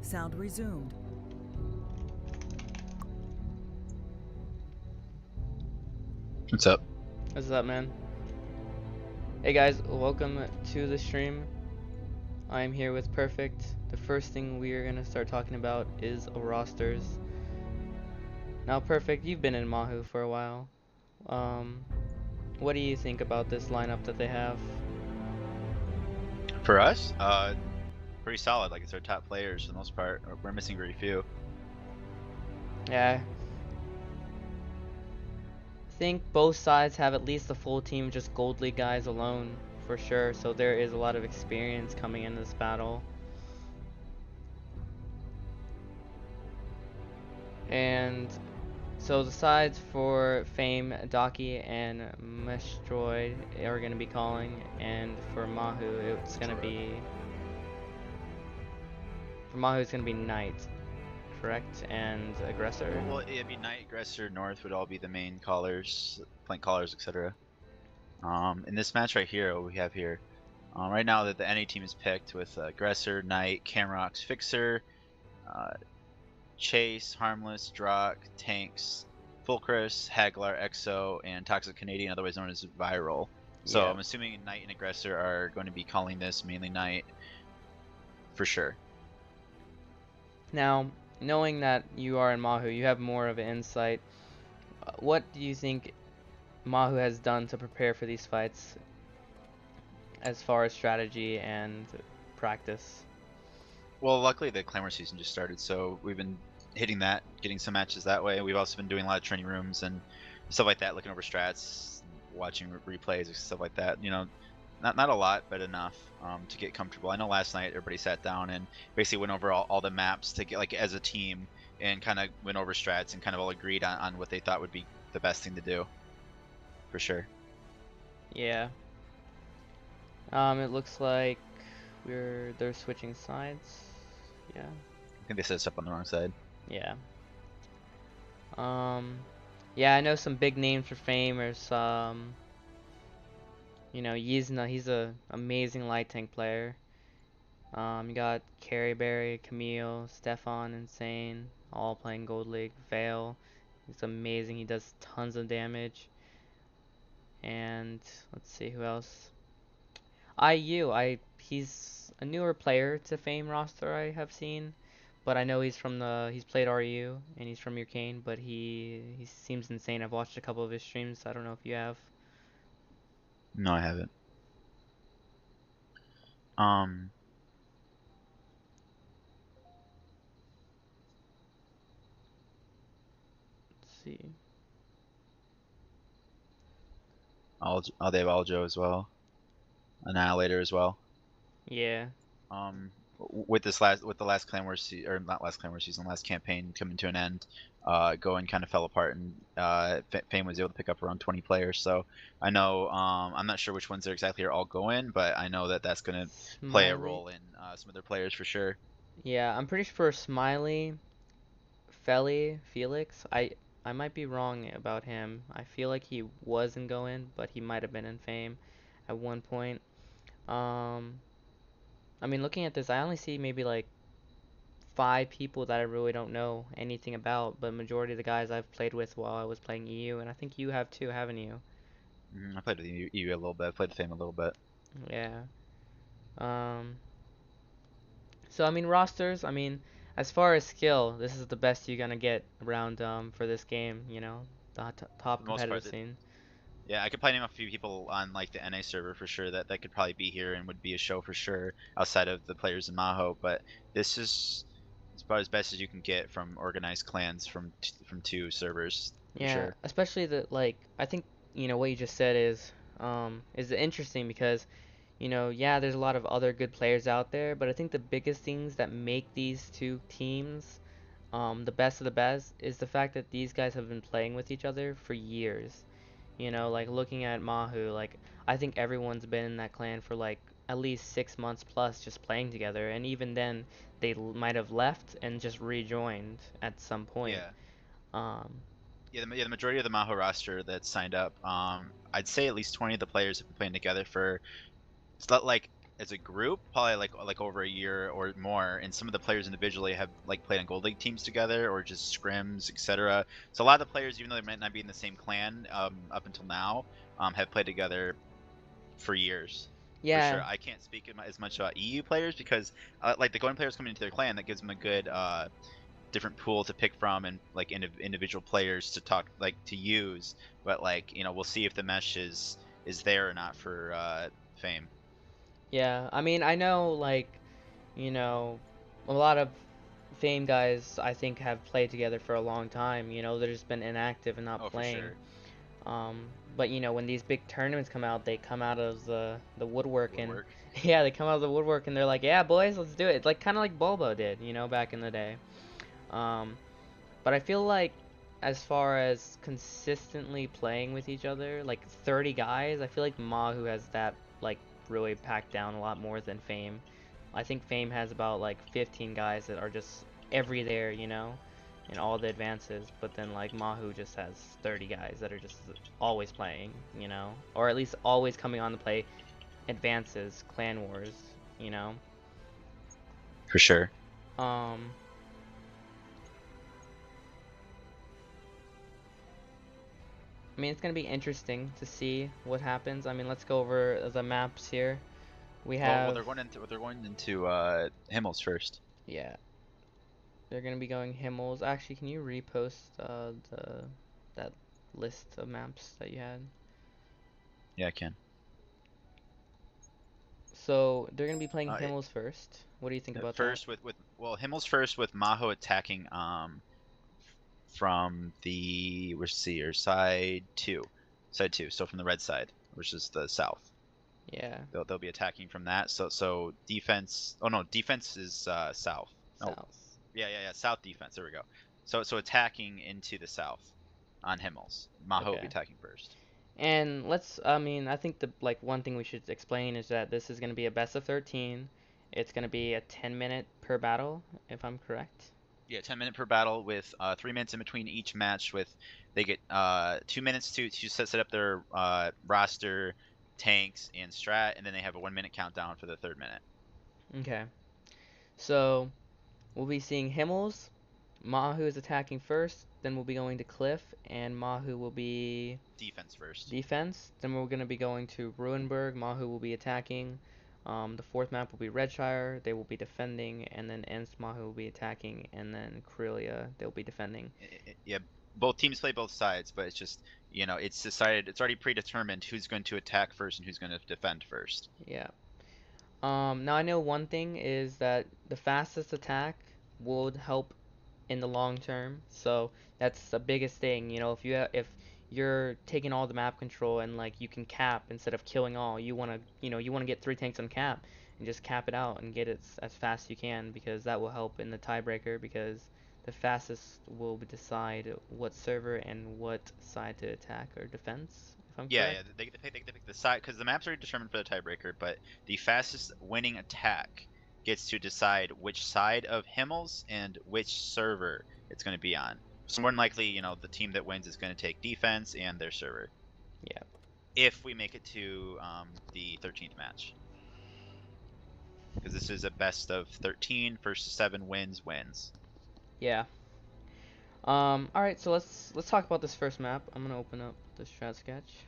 Sound resumed. What's up? What's up, man? Hey guys, welcome to the stream. I'm here with Perfect. The first thing we are gonna start talking about is rosters. Now, Perfect, you've been in MAHOU for a while. What do you think about this lineup that they have? For us, pretty solid. Like, it's our top players for the most part. We're missing very few. Yeah. I think both sides have at least a full team of just Gold League guys alone, for sure. So there is a lot of experience coming in this battle. And so the sides for Fame, Daki, and Mestroid are going to be calling, and for MAHOU, it's going to be... For MAHOU, it's going to be Knight, correct? And Aggressor. Well, it'd be Knight, Aggressor, North would all be the main callers, flank callers, etc. In this match right here, what we have here, right now that the NA team is picked with Aggressor, Knight, Camrox, Fixer, Chase, Harmless, Drock, Tanks, Fulcrus, Haglar, Exo, and Toxic Canadian, otherwise known as Viral. So Yeah. I'm assuming Knight and Aggressor are going to be calling this, mainly Knight, for sure. Now, knowing that you are in MAHOU, you have more of an insight. What do you think MAHOU has done to prepare for these fights as far as strategy and practice? Well, luckily the Clamor season just started, so we've been hitting that, getting some matches that way. We've also been doing a lot of training rooms and stuff like that, looking over strats, watching replays and stuff like that. You know, not a lot, but enough to get comfortable. I know last night everybody sat down and basically went over all the maps to get, like, as a team, and kind of went over strats and kind of all agreed on what they thought would be the best thing to do, for sure. Yeah. It looks like they're switching sides. Yeah. I think they set us up on the wrong side. Yeah. Yeah, I know some big names for Fame or some. You know, he's a amazing light tank player. You got Carryberry, Camille, Stefan, Insane, all playing Gold League. Vale, he's amazing. He does tons of damage. And let's see who else. He's a newer player to Fame roster I have seen, but I know he's played RU and he's from Urcane, but he seems insane. I've watched a couple of his streams. I don't know if you have. No, I haven't. Let's see. They have Aljo as well, Annihilator as well. Yeah. With the last Clan Wars or not last Clan Wars season, last campaign coming to an end, going kind of fell apart, and Fame was able to pick up around 20 players. So I know, I'm not sure which ones they exactly are all going, but I know that that's gonna play a role in some of their players for sure. Yeah, I'm pretty sure Smiley, Felix. I might be wrong about him. I feel like he wasn't going, but he might have been in Fame at one point. Um, I mean, looking at this, I only see maybe like 5 people that I really don't know anything about, but majority of the guys I've played with while I was playing EU, and I think you have too, haven't you? I played with EU a little bit. I played with Fame a little bit. Yeah. Um, so I mean rosters, I mean as far as skill, this is the best you're gonna get around for this game, you know, the For top the most part, competitive scene. yeah, I could probably name a few people on, like, the NA server for sure that could probably be here and would be a show for sure outside of the players in MAHOU. But this is about as best as you can get from organized clans from two servers for Yeah, sure. especially I think what you just said is interesting because yeah, there's a lot of other good players out there, but I think the biggest things that make these two teams the best of the best is the fact that these guys have been playing with each other for years. You know, like looking at MAHOU, like I think everyone's been in that clan for like at least 6 months plus just playing together, and even then they might have left and just rejoined at some point. Yeah. Um, The majority of the MAHOU roster that's signed up, I'd say at least 20 of the players have been playing together for, it's not like as a group, probably like over a year or more, and some of the players individually have like played on Gold League teams together or just scrims, etc. So a lot of the players, even though they might not be in the same clan up until now, have played together for years. For Yeah, sure. I can't speak as much about EU players because like the Golden players coming into their clan, that gives them a good different pool to pick from and like individual players to talk like to use. But like we'll see if the mesh is there or not for Fame. yeah. I mean, I know like, you know, a lot of Fame guys I think have played together for a long time. They've just been inactive and not Oh, for playing. sure. But when these big tournaments come out, they come out of the woodwork and Woodwork. yeah, they come out of the woodwork and they're like, yeah, boys, let's do it. It's like kind of like Bulbo did, back in the day. Um, but I feel like as far as consistently playing with each other, like 30 guys, I feel like MAHOU has that like really packed down a lot more than Fame. I think Fame has about like 15 guys that are just every there, in all the advances, but then like MAHOU just has 30 guys that are just always playing, or at least always coming on to play advances, clan wars, you know. For sure. Um, I mean, it's gonna be interesting to see what happens. I mean, let's go over the maps here. We Well, have, they're going into Himmels first. yeah, they're gonna be going Himmels. Actually, can you repost that list of maps that you had? Yeah, I can. So they're gonna be playing Uh, it, Himmels first. What do you think about that? First with well Himmels first with MAHOU attacking from the let's see or side two, so from the red side, which is the south. Yeah, They'll be attacking from that. So defense. Oh no, defense is south. No, south. yeah, south defense. There we go. So attacking into the south on Himmels. MAHOU will be Okay. attacking first. And I think the like one thing we should explain is that this is gonna be a best of 13. It's gonna be a 10-minute per battle, if I'm correct. Yeah, 10-minute per battle with 3 minutes in between each match. With they get 2 minutes to set up their roster, tanks, and strat, and then they have a 1 minute countdown for the third minute. Okay. So we'll be seeing Himmels. MAHOU is attacking first, then we'll be going to Cliff, and MAHOU will be Defense first. defense. Then we're going to be going to Ruinberg. MAHOU will be attacking. The fourth map will be Redshire. They will be defending, and then Ents MAHOU will be attacking, and then Corellia they'll be defending. Yeah, both teams play both sides, but it's just it's decided, it's already predetermined who's going to attack first and who's going to defend first. Yeah. Now I know one thing is that the fastest attack would help in the long term. So that's the biggest thing. If you're taking all the map control and like you can cap instead of killing all, you wanna get 3 tanks on cap and just cap it out and get it as fast as you can because that will help in the tiebreaker because the fastest will decide what server and what side to attack or defense. If I'm Yeah, correct. they pick the side because the map's already determined for the tiebreaker, but the fastest winning attack gets to decide which side of Himmels and which server it's going to be on. So more than likely, the team that wins is going to take defense and their server. Yeah. If we make it to the 13th match, because this is a best of 13, first to 7 wins. Yeah. All right. So let's talk about this first map. I'm gonna open up the strat sketch.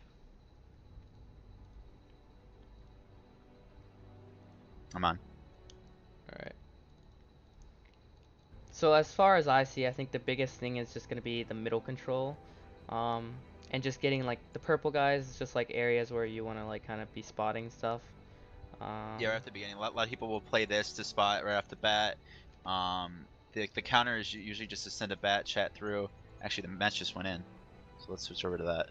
I'm on. All right. So as far as I see, I think the biggest thing is just gonna be the middle control, um, and just getting like the purple guys, is just like areas where you wanna like kind of be spotting stuff. Yeah, right at the beginning, a lot of people will play this to spot right off the bat. The counter is usually just to send a bat chat through. Actually, the match just went in, so let's switch over to that.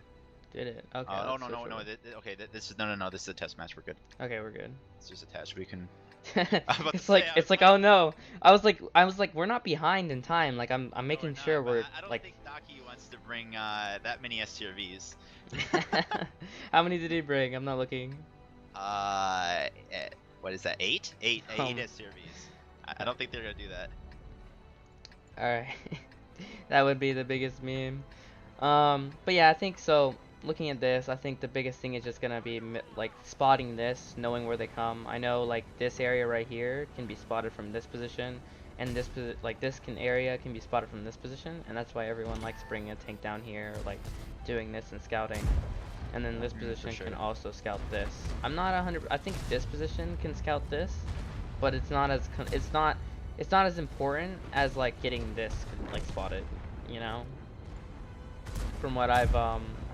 Did it? Okay. Oh Let's no switch no no! over. Okay, this is no. This is a test match. We're good. Okay, we're good. It's just attached. We can. I was about to It's say. like I was it's like about oh no. I was like we're not behind in time. Like I'm No, we're making not. sure But we're I don't like. think Daki wants to bring that many STRVs. How many did he bring? I'm not looking. What is that? Eight? Eight Um, STRVs. I don't think they're gonna do that. Alright. That would be the biggest meme. But yeah, I think so. looking at this, I think the biggest thing is just gonna be like spotting this, knowing where they come. I know like this area right here can be spotted from this position, and like this area can be spotted from this position, and that's why everyone likes bringing a tank down here, or like doing this and scouting. And then this For position sure. can also scout this. I'm not 100. I think this position can scout this, but it's not as it's not as important as like getting this like spotted. You know, from what I've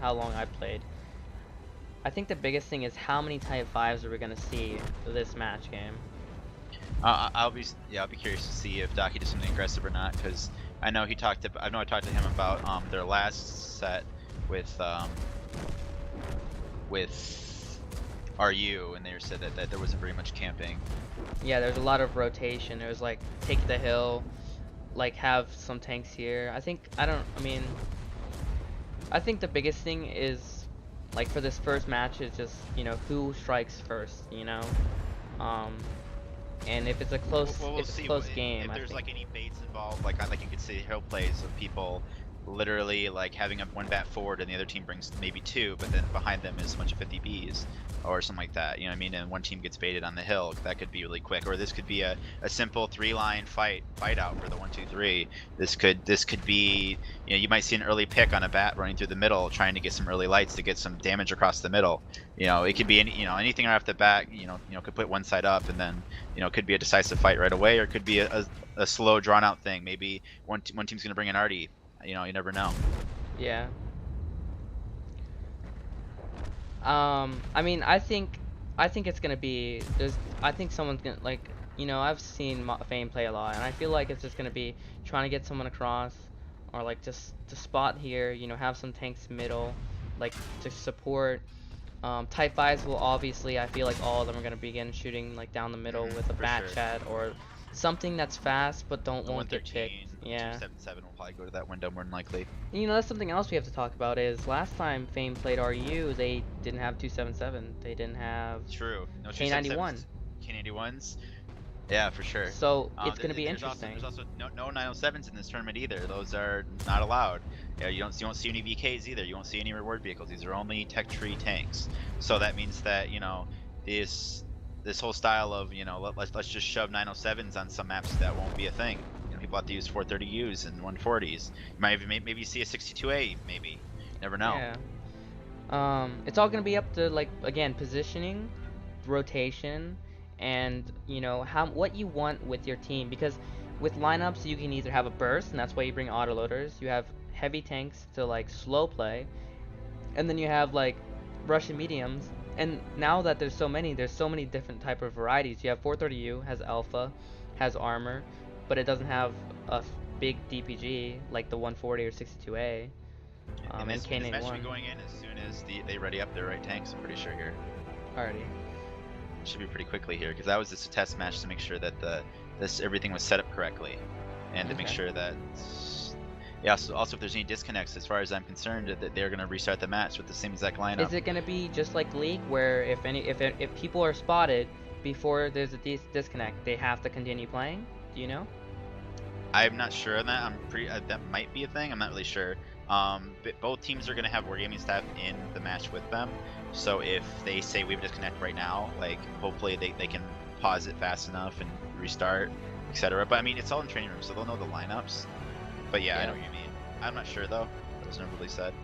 how long I've played. I think the biggest thing is how many Type 5s are we gonna see this match game. I'll be curious to see if Daki does something aggressive or not, because I know I talked to him about their last set with RU, and they said that there wasn't very much camping. Yeah, there's a lot of rotation. It was like take the hill, like have some tanks here. I think the biggest thing is like for this first match is just, you know, who strikes first, you know? And if it's a close Well, we'll if it's a see close game, if I there's think. like any baits involved. Like you could see hill plays of people literally like having one bat forward and the other team brings maybe two, but then behind them is a bunch of 50Bs or something like that. You know what I mean? And one team gets baited on the hill. That could be really quick. Or this could be a simple 3-line fight out for the 1-2-3. This could be, you know, you might see an early pick on a bat running through the middle, trying to get some early lights to get some damage across the middle. You know, it could be anything right off the bat. You know, could put one side up, and then it could be a decisive fight right away, or it could be a slow, drawn out thing. Maybe one team's gonna bring an arty. You never know. Yeah. I think it's gonna be I think someone's gonna like, you know, I've seen Fame play a lot, and I feel like it's just gonna be trying to get someone across, or like just to spot here, you know, have some tanks middle, like to support. Type 5s will obviously, I feel like all of them are gonna begin shooting like down the middle with a For bat sure. chat or something that's fast but The won't get picked. 113, Yeah. 277 will probably go to that window more than likely. You know, that's something else we have to talk about is last time Fame played RU, they didn't have 277. They didn't have True. No K91. 277s, K91s. Yeah, for sure. So it's going to be There's also interesting. no 907s in this tournament either. Those are not allowed. Yeah, you won't see any VKs either. You won't see any reward vehicles. These are only tech tree tanks. So that means that this whole style of let's just shove 907s on some maps, that won't be a thing. People have to use 430Us and 140s. You might even maybe see a 62A maybe. Never know. Yeah. It's all going to be up to, like, again, positioning, rotation, and, you know, what you want with your team. Because with lineups, you can either have a burst, and that's why you bring autoloaders. You have heavy tanks to, like, slow play. And then you have, like, Russian mediums. And now that there's so many different type of varieties. You have 430U, has alpha, has armor, but it doesn't have a big DPG like the 140 or 62A. And And this match should K91 be going in as soon as they ready up their right tanks. I'm pretty sure here. already. It should be pretty quickly here, because that was just a test match to make sure that everything was set up correctly, and to make Okay. sure that also if there's any disconnects, as far as I'm concerned, that they're going to restart the match with the same exact lineup. Is it gonna be just like League, where if people are spotted before there's a disconnect, they have to continue playing? Do you know? I'm not sure on that. I'm pretty that might be a thing. I'm not really sure. But both teams are going to have wargaming staff in the match with them, so if they say we have a disconnect right now, like hopefully they can pause it fast enough and restart, etc. But I mean, it's all in training rooms, so they'll know the lineups. But yeah, I know what you mean. I'm not sure though. That was never really said.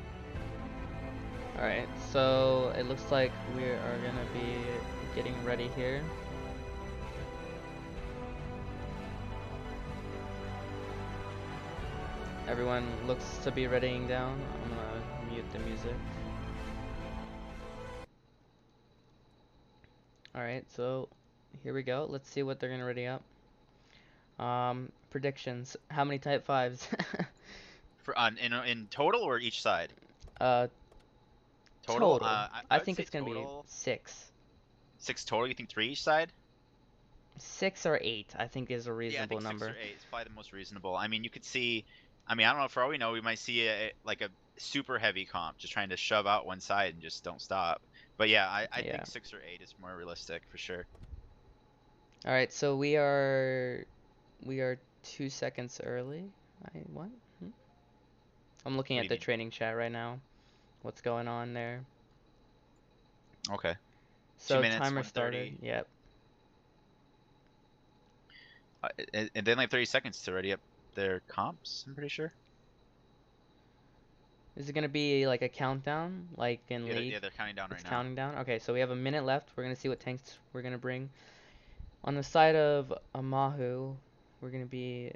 Alright, so it looks like we are gonna be getting ready here. Everyone looks to be readying down. I'm gonna mute the music. Alright, so here we go. Let's see what they're gonna ready up. Predictions. How many Type 5s? For in total or each side? uh, Total. Total. I I would think say it's gonna be total 6. 6 total. You think 3 each side? 6 or 8, I think, is a Yeah, I reasonable think 6 or number. 8 is probably the most reasonable. I mean, you could see. I mean, I don't know. For all we know, we might see like a super heavy comp, just trying to shove out one side and just don't stop. But yeah, I Yeah. think 6 or 8 is more realistic for sure. All right, so we are 2 seconds early. What? Hmm? I'm looking What do at you the mean? training chat right now. what's going on there. Okay. 2 So minutes, timer started. 130. Yep. And then like 30 seconds to ready up their comps, I'm pretty sure. Is it gonna be like a countdown, like in Yeah, League? they're counting down It's right now. counting down. Okay, so we have a minute left. We're gonna see what tanks we're gonna bring. On the side of a MAHOU, we're gonna be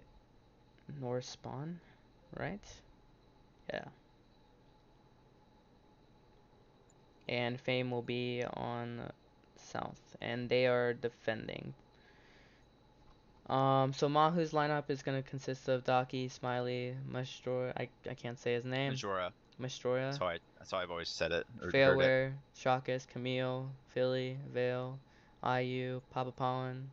north spawn, right? Yeah. And Fame will be on south, and they are defending. So MAHOU's lineup is gonna consist of Daki, Smiley, Mastroya. I can't say his name. Majora. Mastroya, That's how I've always said it or heard it. Fairwear, Shakas, Camille, Philly, Vale, IU, Papa Pollen.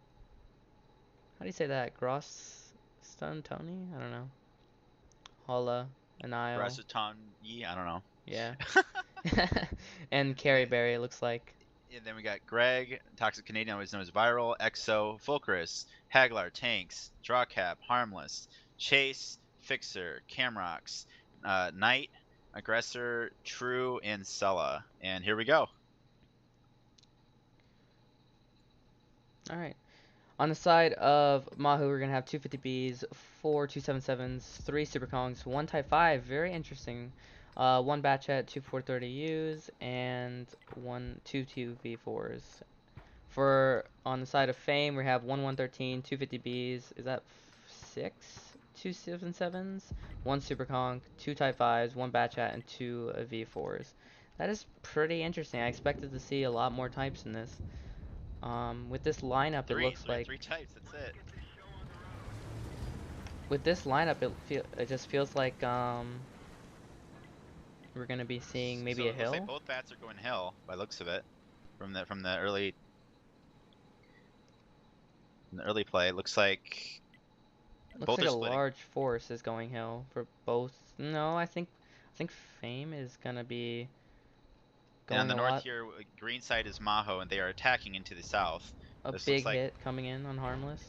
How do you say that? Gross Stun Tony? I don't know. Holla, Anile. Rasuton Yi, I don't know. Yeah. And Carrie Berry, it looks like. And then we got Greg, Toxic Canadian, always known as Viral, Exo, Fulcrus, Haglar, Tanks, Drawcap, Harmless, Chase, Fixer, Camrox, Knight, Aggressor, True, and Sella. And here we go. Alright. On the side of MAHOU, we're going to have 250Bs, 4 277s, 3 Super Kongs, 1 Type 5, very interesting. 1 Batchet, 2 430Us, and 2 2v4s. For on the side of Fame, we have 1 113, 250Bs, is that 6 277s, 1 Super Kong, 2 Type 5s, 1 Batchet, and 2 v4s. That is pretty interesting. I expected to see a lot more types in this. With this lineup, it looks like three types. That's it. with this lineup, it just feels like we're gonna be seeing maybe So a it looks like hill. both bats are going hill by looks of it. From the early play, it looks like Looks both like are a splitting. large force is going hill for both. No, I think Fame is gonna be And on going the a north lot. here, green side is MAHOU, and they are attacking into the south. A This looks big like hit coming in on Harmless.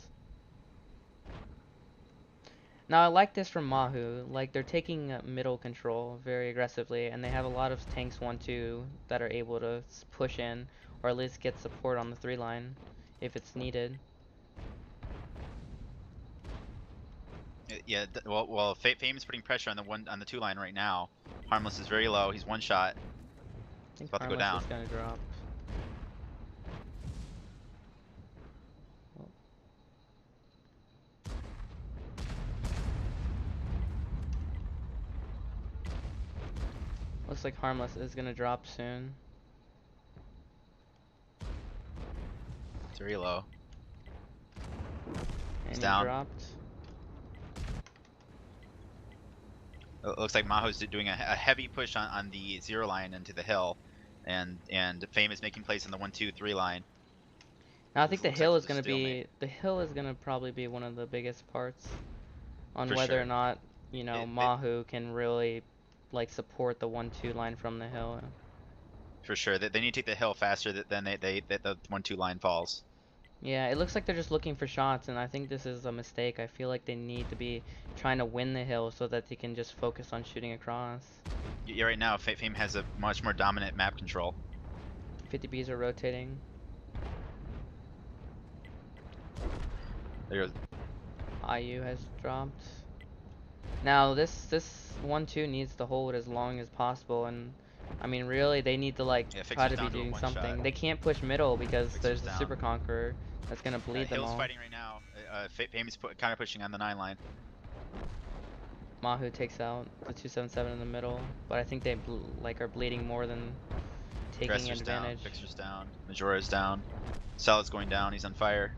Now I like this from MAHOU. Like they're taking middle control very aggressively, and they have a lot of tanks 1-2 that are able to push in, or at least get support on the 3 line if it's needed. yeah. Well, Fame is putting pressure on the 2 line right now. Harmless is very low. He's one shot. I He's think about to go Harmless down. is gonna drop. Oh. Looks like Harmless is gonna drop soon. It's very low. And He's he down. dropped. It looks like MAHOU's doing a heavy push on the 0 line into the hill, and Fame is making plays on the 1, 2, 3 line. Now I It think the looks like hill there's is a gonna stalemate. be probably be one of the biggest parts on For whether or sure. not, you know, MAHOU can really like support the 1-2 line from the hill. For sure. They need to take the hill faster than the 1, 2 line falls. Yeah, it looks like they're just looking for shots, and I think this is a mistake. I feel like they need to be trying to win the hill so that they can just focus on shooting across. Yeah, right now Fame has a much more dominant map control. 50Bs are rotating. There goes. IU has dropped. Now this 1-2 needs to hold as long as possible, and I mean really they need to like Yeah, try Fixer's to be down to a doing one shot. something. They can't push middle because Fixer's there's the down. Super Conqueror that's gonna bleed them Hill's all. fighting right now. Fame is kind of pushing on the 9 line. MAHOU takes out the 277 in the middle, but I think they like are bleeding more than taking Aggressor's down. advantage. Fixer's down. Majora's down. Salad's going down. He's on fire.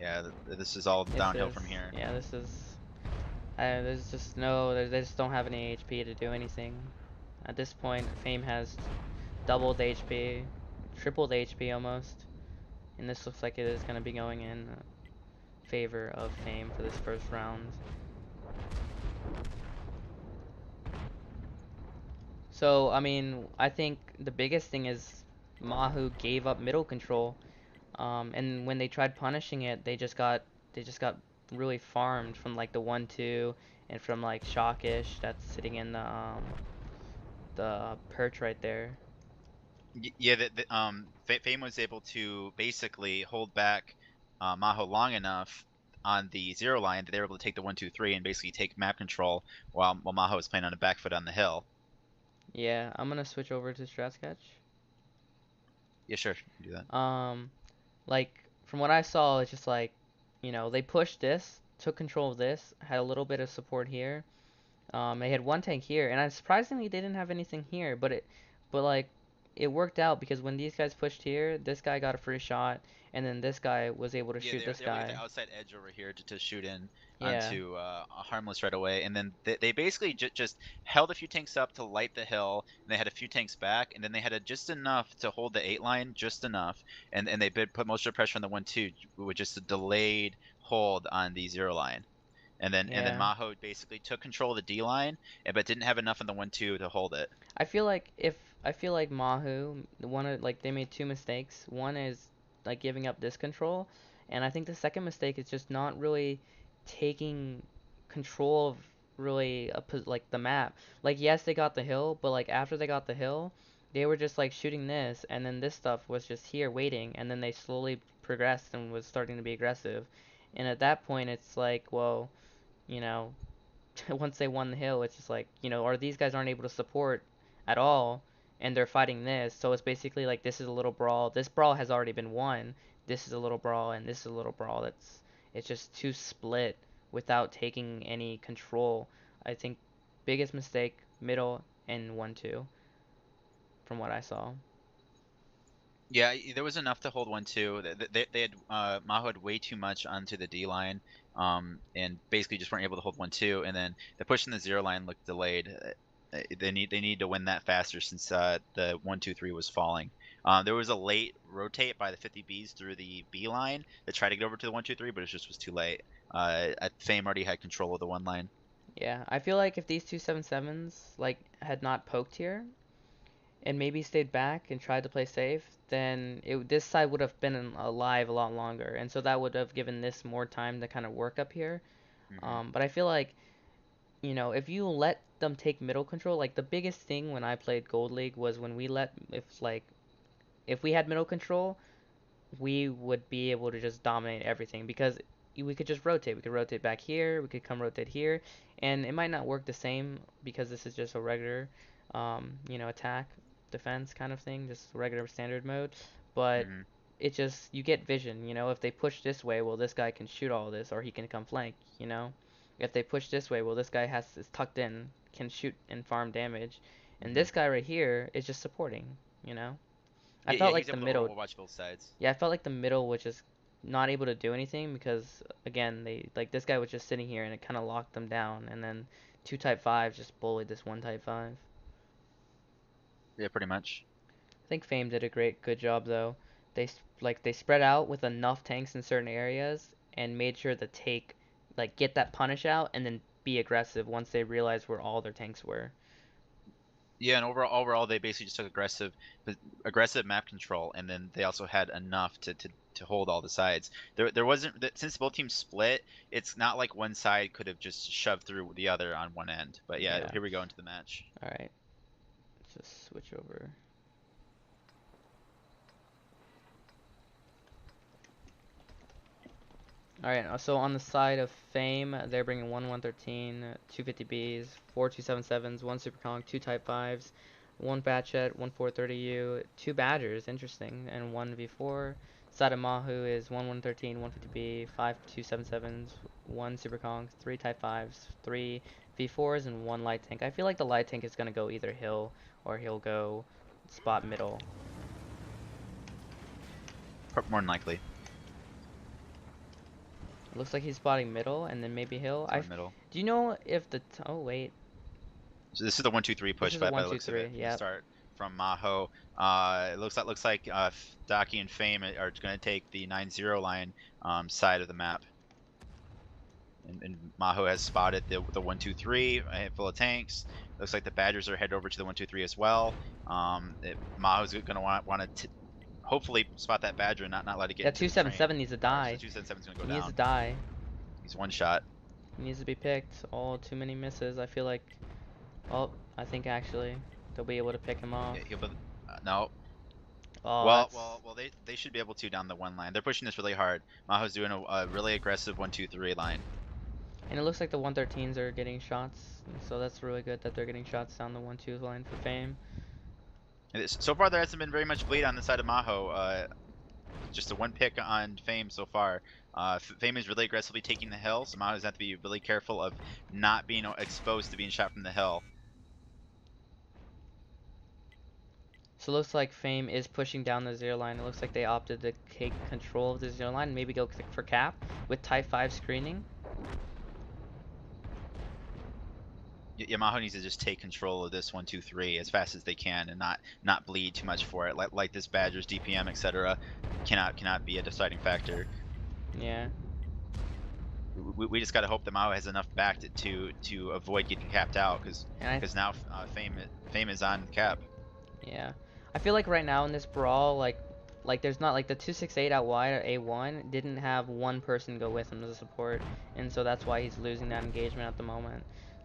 Yeah, this is all downhill from here. Yeah, this is. There's just no. They just don't have any HP to do anything. At this point, Fame has doubled HP, tripled HP almost, and this looks like it is going to be going in favor of Fame for this first round. So, I mean, I think the biggest thing is MAHOU gave up middle control, and when they tried punishing it, they just got they just got really farmed from like the 1-2 and from like Shockish that's sitting in the perch right there. Yeah, Fame was able to basically hold back MAHOU long enough on the zero line that they were able to take the 1-2-3 and basically take map control while MAHOU was playing on a back foot on the hill. Yeah, I'm gonna switch over to Strat Sketch. Yeah, sure, you can do that. Like from what I saw, it's just like, they pushed this, took control of this, had a little bit of support here. They had one tank here, and surprisingly they didn't have anything here, but like, it worked out because when these guys pushed here, this guy got a free shot, and then this guy was able to Yeah, shoot this they're able to get the guy. outside edge over here to shoot in Yeah, onto a Harmless right away, and then they basically just held a few tanks up to light the hill, and they had a few tanks back, and then they had just enough to hold the 8 line, just enough, and they put most of the pressure on the 1-2 with just a delayed hold on the 0 line. And then yeah. MAHOU basically took control of the D line, but didn't have enough on the 1-2 to hold it. I feel like MAHOU, like they made two mistakes. One is like giving up this control, and I think the second mistake is just not really taking control of really like the map. Like yes, they got the hill, but like after they got the hill, they were just like shooting this, and then this stuff was just here waiting, and then they slowly progressed and was starting to be aggressive. And at that point, it's like, well, you know, once they won the hill, it's just like, or these guys aren't able to support at all, and they're fighting this. So it's basically like this is a little brawl. This brawl has already been won. This is a little brawl, and this is a little brawl. It's just too split without taking any control. I think biggest mistake middle and 1-2 from what I saw. Yeah, there was enough to hold 1-2. They had MAHOU had way too much onto the D line, and basically just weren't able to hold 1-2. And then the push in the 0 line looked delayed. They need to win that faster since the 1-2-3 was falling. There was a late rotate by the 50Bs through the B line to try to get over to the 1-2-3, but it just was too late. Fame already had control of the 1 line. Yeah, I feel like if these two 7-7s like had not poked here, and maybe stayed back and tried to play safe, then this side would have been alive a lot longer, and so that would have given this more time to kind of work up here. Hmm. But I feel like, if you let them take middle control, like the biggest thing when I played Gold League was when if we had middle control, we would be able to just dominate everything because we could just rotate. We could rotate back here, we could come rotate here, and it might not work the same because this is just a regular, attack, defense kind of thing, just regular standard mode. But Hmm. it just, you get vision, if they push this way, well, this guy can shoot all this or he can come flank. If they push this way, well, this guy is tucked in, can shoot and farm damage, and Hmm. this guy right here is just supporting. I Yeah, felt yeah, like he's the able to middle watch both sides. yeah, I felt like the middle was just not able to do anything because again, they like this guy was just sitting here and it kind of locked them down, and then two type fives just bullied this one type five. Yeah, pretty much. I think Fame did a good job though. They spread out with enough tanks in certain areas and made sure to get that punish out and then be aggressive once they realized where all their tanks were. Yeah, and overall, they basically just took aggressive map control, and then they also had enough to hold all the sides. There wasn't since both teams split. It's not like one side could have just shoved through the other on one end. But yeah, Yeah. here we go into the match. All right. Let's just switch over. All right, so on the side of Fame, they're bringing one 113, two 50Bs, four 277s, one Super Kong, two Type 5s, one Batchet, one 430U, two Badgers, interesting, and one V4. Side of Mahu is one 113, one 50B, five 277s, one Super Kong, three Type 5s, three V4s, and one Light Tank. I feel like the Light Tank is going to go either hill or he'll go spot middle. More than likely, It looks like he's spotting middle and then maybe hill. it's on middle. Do you know if oh wait, So this is the 1-2-3 this push is a by one the two looks of three. it from the Yep. start from MAHOU. It looks like Daki and Fame are going to take the 9-0 line side of the map. And MAHOU has spotted the 1-2-3, a handful of tanks. Looks like the Badgers are headed over to the 1-2-3 as well. MAHOU's going to want to hopefully spot that Badger and not let it get Yeah, into the 277 train. needs to Alright, die. so 277's gonna He go needs to down. die. He's one shot. He needs to be picked. Oh, too many misses. I feel like. Oh, I think actually they'll be able to pick him off. Yeah, he'll be, no. Oh, Well, that's. they should be able to down the one line. They're pushing this really hard. MAHOU's doing a really aggressive 1-2-3 line. And it looks like the 113s are getting shots, so that's really good that they're getting shots down the 1-2 line for Fame. So far, there hasn't been very much bleed on the side of MAHOU. Just a one pick on Fame so far. Fame is really aggressively taking the hill, so MAHOU's have to be really careful of not being exposed to being shot from the hill. So it looks like Fame is pushing down the 0 line. It looks like they opted to take control of the 0 line, maybe go for cap with Type 5 screening. Yeah, MAHOU needs to just take control of this 1-2-3 as fast as they can and not bleed too much for it. Like this Badger's DPM, etc. cannot be a deciding factor. Yeah. We just gotta hope that MAHOU has enough back to avoid getting capped out, because now Fame is on cap. Yeah. I feel like right now in this brawl, like there's not like the 268 out wide or A1 didn't have one person go with him as a support, and so that's why he's losing that engagement at the moment.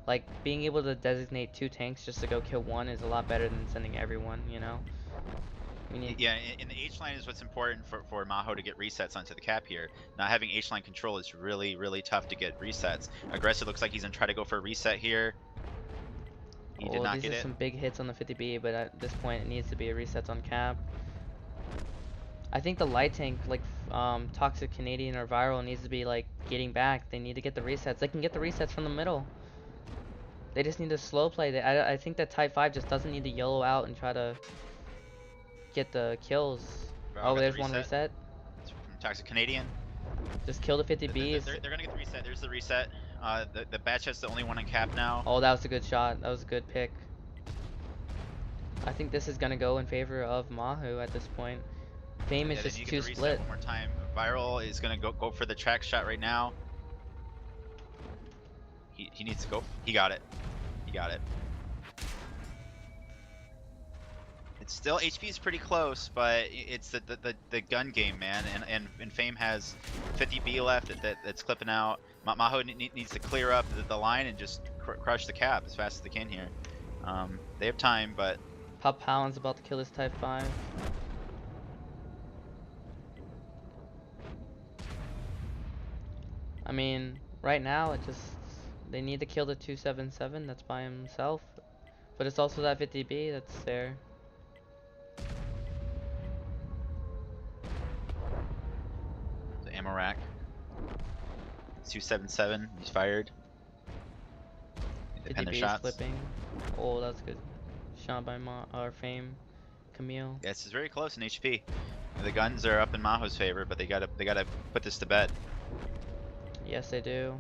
Like being able to designate 2 tanks just to go kill one is a lot better than sending everyone, you know. Yeah, and the H line is what's important for MAHOU to get resets onto the cap here. Not having H line control is really tough to get resets. Aggressive looks like he's gonna try to go for a reset here. He did not get it. These are some big hits on the 50B, but at this point it needs to be a reset on cap. I think the light tank, like Toxic Canadian or Viral, needs to be like getting back. They need to get the resets. They can get the resets from the middle. They just need to slow play. I think that Type 5 just doesn't need to yellow out and try to get the kills. Oh, there's one reset. It's from Toxic Canadian. Just kill the 50Bs. They're gonna get the reset. There's the reset. The Batch has the only one on cap now. Oh, that was a good shot. That was a good pick. I think this is gonna go in favor of MAHOU at this point. Fame is just too split. One more time. Viral is gonna go for the track shot right now. He needs to go. He got it. He got it. It's still, HP is pretty close, but it's the gun game, man. And Fame has 50B left that's clipping out. MAHOU needs to clear up the line and just crush the cap as fast as they can here. They have time, but Pop Palin's about to kill this Type 5. I mean, right now it just they need to kill the 277 that's by himself, but it's also that 50B that's there. The ammo rack. 277. He's fired. They pen their shots. Flipping. Oh, that's good. Shot by Fame. Camille. Yeah, this is very close in HP. The guns are up in MAHOU's favor, but they gotta put this to bed. Yes, they do.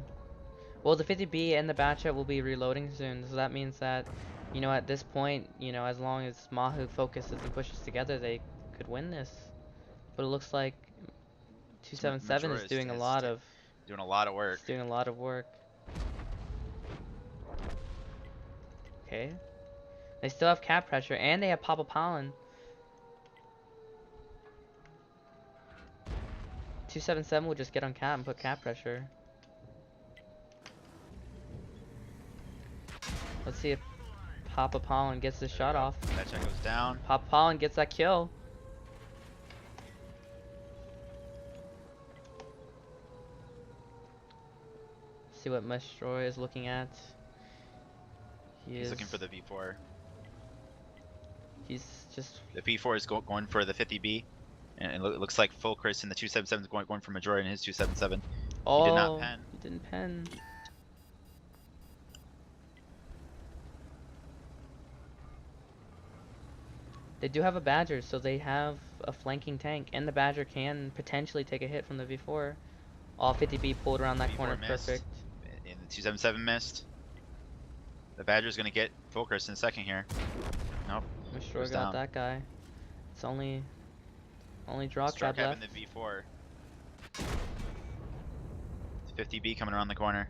Well, the 50B and the Batchet will be reloading soon, so that means that, you know, at this point, you know, as long as MAHOU focuses and pushes together, they could win this. But it looks like 277 is doing a lot of work. Doing a lot of work. Okay. They still have cap pressure, and they have Papa Pollen. 277 will just get on cap and put cap pressure. Let's see if Papa Pollen gets the shot off. That check goes down. Papa Pollen gets that kill. See what Mestroy is looking at. He's looking for the V4. He's just... The V4 is going for the 50B. And it looks like Full Chris and the 277 is going for majority in his 277. Oh, he did not pen. He didn't pen. They do have a Badger, so they have a flanking tank, and the Badger can potentially take a hit from the V4. All 50B pulled around that corner, missed, perfect. And the 277 missed. The Badger's gonna get Full Chris in a second here. Nope. Mestroy got that guy. It's only draw crab left. In the V4. 50B coming around the corner.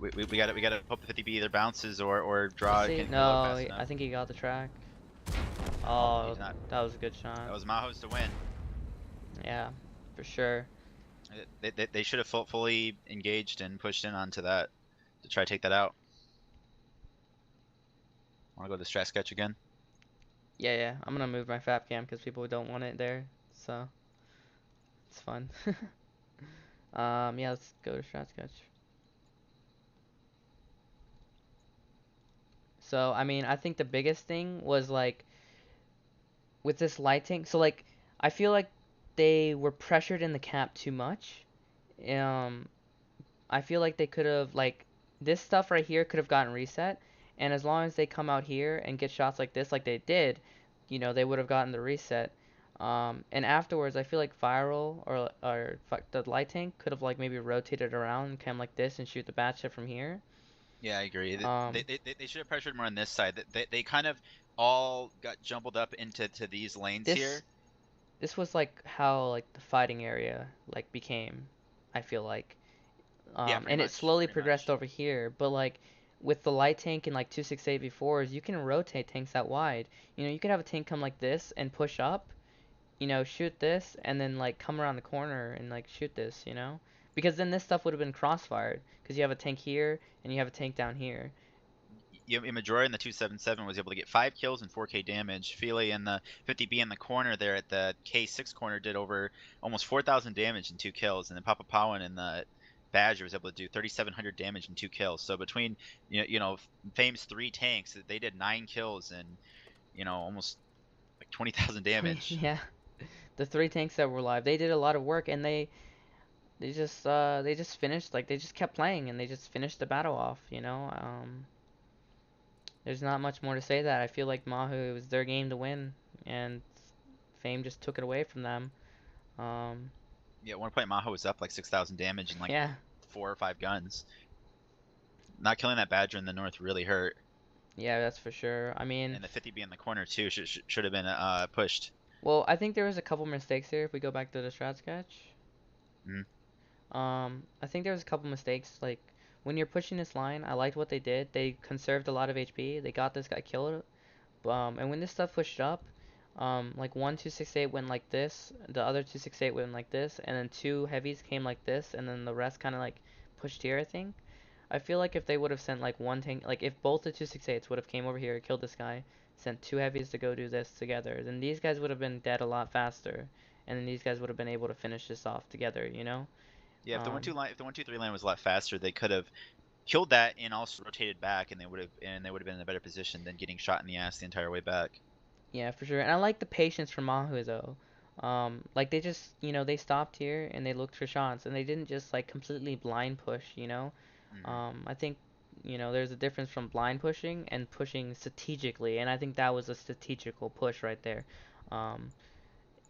We gotta hope the 50B either bounces or draw. No, I think he got the track. Oh, he Oh, did not. that was a good shot. That was MAHOU's to win. Yeah, for sure. They should have fully engaged and pushed in onto that to try to take that out. Want to go to strat sketch again? Yeah, yeah. I'm gonna move my fab cam because people don't want it there, so it's fun. Yeah, let's go to strat sketch. So, I mean, I think the biggest thing was like with this lighting. So, like, I feel like they were pressured in the cap too much. Um, I feel like they could have like this stuff right here could have gotten reset, and as long as they come out here and get shots like this, like they did, they would have gotten the reset. And afterwards, I feel like Viral or the light tank could have like maybe rotated around and come like this and shoot the bat shot from here. Yeah, I agree. Um, They should have pressured more on this side. They kind of all got jumbled up into these lanes this here. this was like how like the fighting area like became, I feel like. Yeah, pretty And it much, slowly pretty progressed much. over here. But like with the light tank and like 268 V4s, you can rotate tanks that wide. You could have a tank come like this and push up, shoot this, and then like come around the corner and like shoot this. Because then this stuff would have been crossfired because you have a tank here and you have a tank down here. Majora in the 277 was able to get 5 kills and 4k damage. Feely in the 50B in the corner there at the K6 corner did over almost 4,000 damage and 2 kills. And then Papa Powan in the Badger was able to do 3,700 damage and 2 kills. So between Fame's 3 tanks, they did 9 kills and almost like 20,000 damage. Yeah, the three tanks that were live, they did a lot of work and they just finished like they just kept playing and they just finished the battle off. There's not much more to say that. I feel like MAHOU, it was their game to win, and Fame just took it away from them. Um, Yeah, at one point Maho was up like 6,000 damage and like yeah, 4 or 5 guns. Not killing that Badger in the north really hurt. yeah, that's for sure. I mean, And the 50B in the corner too should have been pushed. well, I think there was a couple mistakes here if we go back to the strat sketch. Mhm. I think there was a couple mistakes. Like, when you're pushing this line, I liked what they did. They conserved a lot of HP. They got this guy killed. And when this stuff pushed up, like one 268 went like this, the other 268 went like this, and then two heavies came like this, and then the rest kind of like pushed here, I think. I feel like if they would have sent like one tank, like if both the 268s would have came over here, killed this guy, sent two heavies to go do this together, then these guys would have been dead a lot faster, and then these guys would have been able to finish this off together. Yeah, if the Um, 1-2 line was a lot faster, they could have killed that and also rotated back, and they would have been in a better position than getting shot in the ass the entire way back. yeah, for sure. And I like the patience from MAHOU though. Like they just, they stopped here and they looked for shots, and they didn't just like completely blind push. Hmm. I think, there's a difference from blind pushing and pushing strategically, and I think that was a strategical push right there. Um,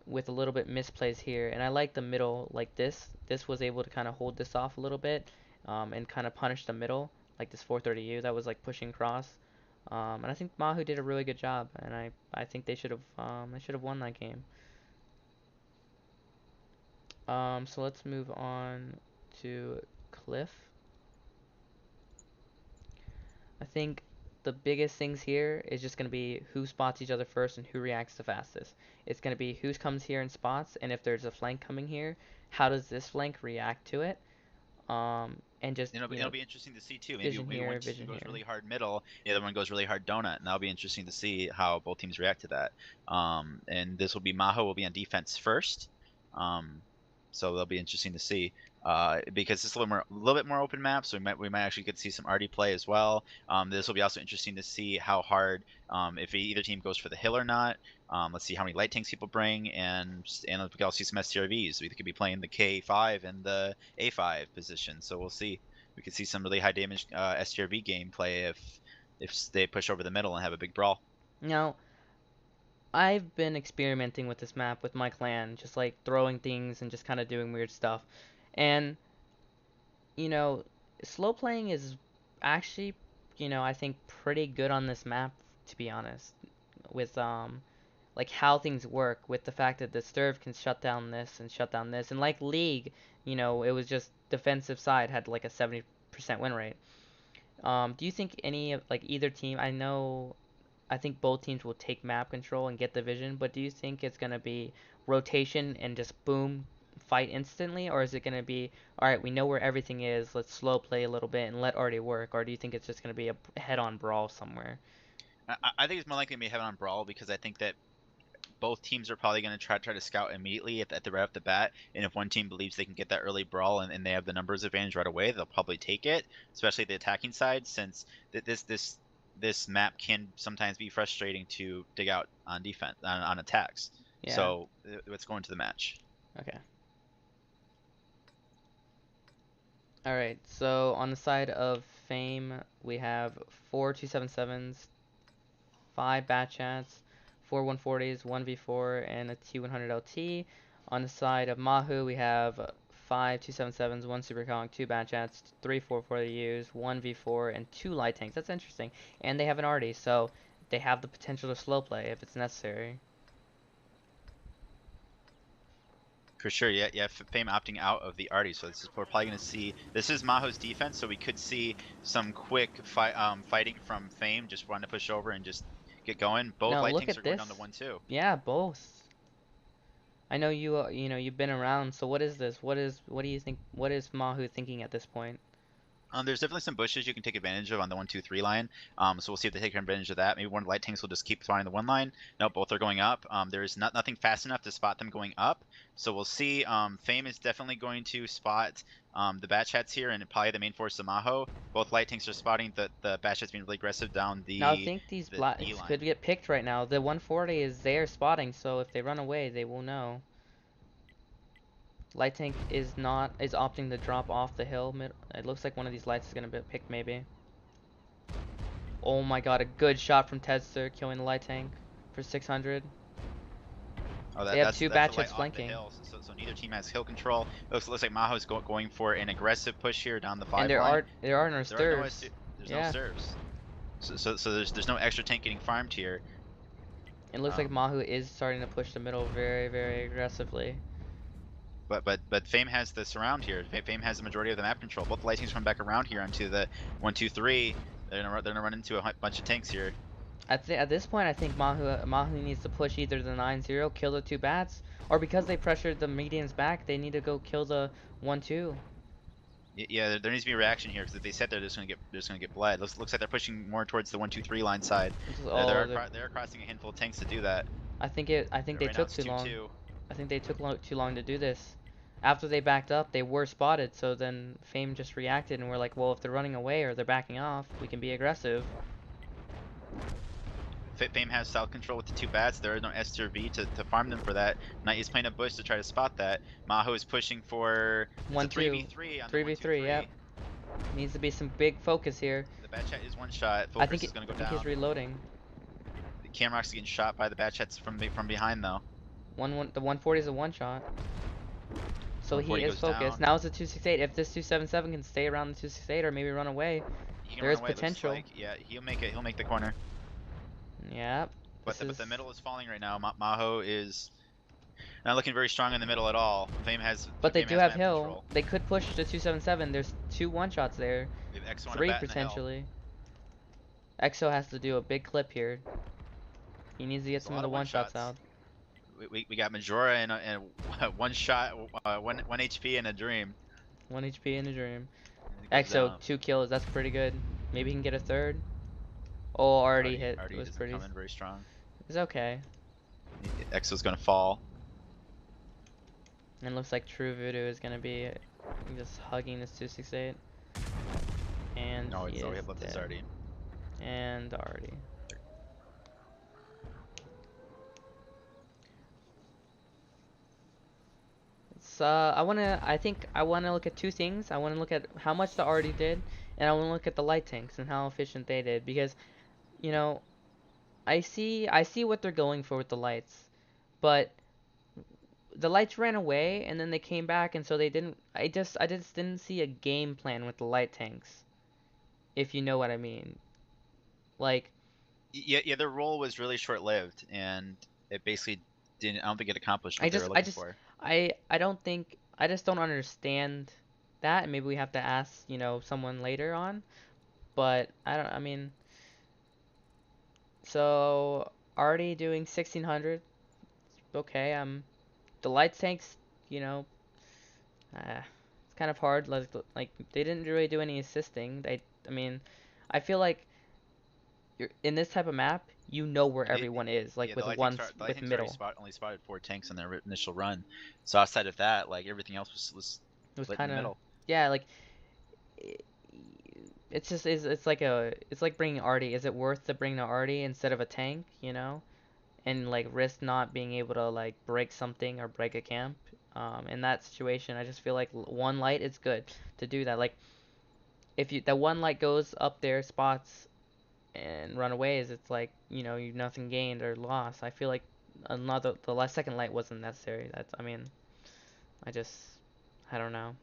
with a little bit misplays here, and I like the middle like this. This was able to kind of hold this off a little bit, and kind of punish the middle, like this 430U that was like pushing across. And I think MAHOU did a really good job, and I think they should have won that game. So let's move on to Cliff. I think the biggest things here is just going to be who spots each other first and who reacts the fastest. It's going to be who comes here and spots, and if there's a flank coming here, how does this flank react to it? And just, It'll be interesting to see too. vision Maybe here, one team vision goes here. really hard middle, the other one goes really hard donut, and that'll be interesting to see how both teams react to that. And this will be Maho will be on defense first. Um, so that'll be interesting to see. Because it's a little bit more open map, so we might actually get to see some arty play as well. This will be also interesting to see how hard if either team goes for the hill or not. Let's see how many light tanks people bring, and we can also see some STRVs. We could be playing the K5 and the A5 position, so we'll see. We could see some really high damage STRV gameplay if they push over the middle and have a big brawl. Now, I've been experimenting with this map with my clan, just like throwing things and just kind of doing weird stuff. And, you know, slow playing is actually, I think pretty good on this map, to be honest. With like how things work, with the fact that the serve can shut down this and shut down this. And like League, it was just defensive side had like a 70% win rate. Do you think any of like either team? I know I think both teams will take map control and get the vision, but do you think it's gonna be rotation and just boom, fight instantly, or is it gonna be, all right, we know where everything is, let's slow play a little bit and let Artie work, or do you think it's just gonna be a head-on brawl somewhere? I think it's more likely to be a head-on brawl because I think that both teams are probably going to try to scout immediately at the right off the bat. And if one team believes they can get that early brawl and they have the numbers advantage right away, they'll probably take it, especially the attacking side, since this map can sometimes be frustrating to dig out on defense on attacks. Yeah. So let's go into the match. Okay. All right. So on the side of Fame, we have 4 277s, 5 Batchats, 4 140s, 1v4, and a T100 LT. On the side of Mahu, we have 5 277s, 1 Super Kong, 2 Batchats, 3 440Us, 1v4, and 2 Light Tanks. That's interesting. And they have an Artie, so they have the potential to slow play if it's necessary. For sure, yeah. Fame opting out of the Artie, so we're probably going to see. This is Maho's defense, so we could see some quick fighting from Fame, just wanting to push over and just get going. Both Now light look tanks at are going this. down to 1-2. Yeah, both. I know you. You've been around. So what is this? What do you think? What is Mahu thinking at this point? There's definitely some bushes you can take advantage of on the 1-2-3 line. So we'll see if they take advantage of that. Maybe one of the light tanks will just keep spawning the one line. No, both are going up. There's nothing fast enough to spot them going up. So we'll see. Fame is definitely going to spot the Batchats here and probably the main force of Maho. Both light tanks are spotting the Batchats being really aggressive down Now I the think these E blacks line. could get picked right now. The 140 is there spotting, so if they run away, they will know. Light tank is opting to drop off the hill. It looks like one of these lights is gonna be picked maybe. Oh my god, a good shot from Tedster killing the light tank for 600. Oh, They have two that's a light Batchets off the flanking. hill. So neither team has hill control. Looks like Maho's going for an aggressive push here down the 5 And line. there are no There are no stirs. there's no Yeah. serves. So there's no extra tank getting farmed here. It looks like Mahu is starting to push the middle very, very aggressively. But Fame has the surround here. Fame has the majority of the map control. Both light tanks come back around here onto the 1-2-3. They're gonna run into a bunch of tanks here. At this point, I think Mahu needs to push either the 9-0, kill the 2 bats, or because they pressured the medians back, they need to go kill the 1-2. Yeah, there needs to be a reaction here because if they sit there, they're just gonna get bled. Looks like they're pushing more towards the 1-2-3 line side. They're crossing a handful of tanks to do that. I think they Right now took it's too long. 2-2. I think they took too long to do this. After they backed up, they were spotted, so then Fame just reacted and we're like, well, if they're running away or they're backing off, we can be aggressive. Fame has south control with the 2 bats. There is no S tier V to farm them for that. Knight is playing a bush to try to spot that. Maho is pushing for 3v3 on the 3v3, yep. Needs to be some big focus here. The Batchat is one shot. Focus is going to go down. I think he's reloading. The Camrock's getting shot by the Batchats from behind though. The 140 is a one shot. So he is focused. Down. Now it's a 268. If this 277 can stay around the 268 or maybe run away, there is potential. Yeah, he'll make it. He'll make the corner. Yeah. But the middle is falling right now. Maho is not looking very strong in the middle at all. Fame has. But they Fame do has have map hill. control. They could push to 277. There's 2 one-shots there. 3 potentially. EXO has to do a big clip here. He needs to get some of the one-shots out. We got Majora and one shot, 1 HP in a dream. 1 HP in a dream. EXO 2 kills. That's pretty good. Maybe he can get a third. Oh, already hit. It was pretty. Coming very strong. It's okay. EXO's gonna fall. And looks like True Voodoo is gonna be just hugging this 268. And no, he it's is left dead. this already. And already. So I think I wanna look at 2 things. I wanna look at how much the already did, and I wanna look at the light tanks and how efficient they did because, you know, I see what they're going for with the lights, but the lights ran away and then they came back and so they didn't. I just didn't see a game plan with the light tanks, if you know what I mean. Like, Yeah, their role was really short-lived, and it basically didn't. I don't think it accomplished what they were looking for. I don't think I just don't understand that, and maybe we have to ask, someone later on. But I mean, So already doing 1600. Okay, the light tanks, you know, it's kind of hard. Like they didn't really do any assisting. I mean, I feel like you're in this type of map, you know where They, everyone is, like yeah, with the light with tanks already middle. only spotted 4 tanks in their initial run. So outside of that, like everything else was It was lit in kind the of, middle. yeah, like it, it's just it's like bringing Artie. Is it worth to bring the Artie instead of a tank, you know? And like risk not being able to like break something or break a camp. In that situation, I just feel like one light is good to do that. Like if you that one light goes up there, spots and runaways, it's like you nothing gained or lost. I feel like the last second light wasn't necessary. I mean, I just I don't know.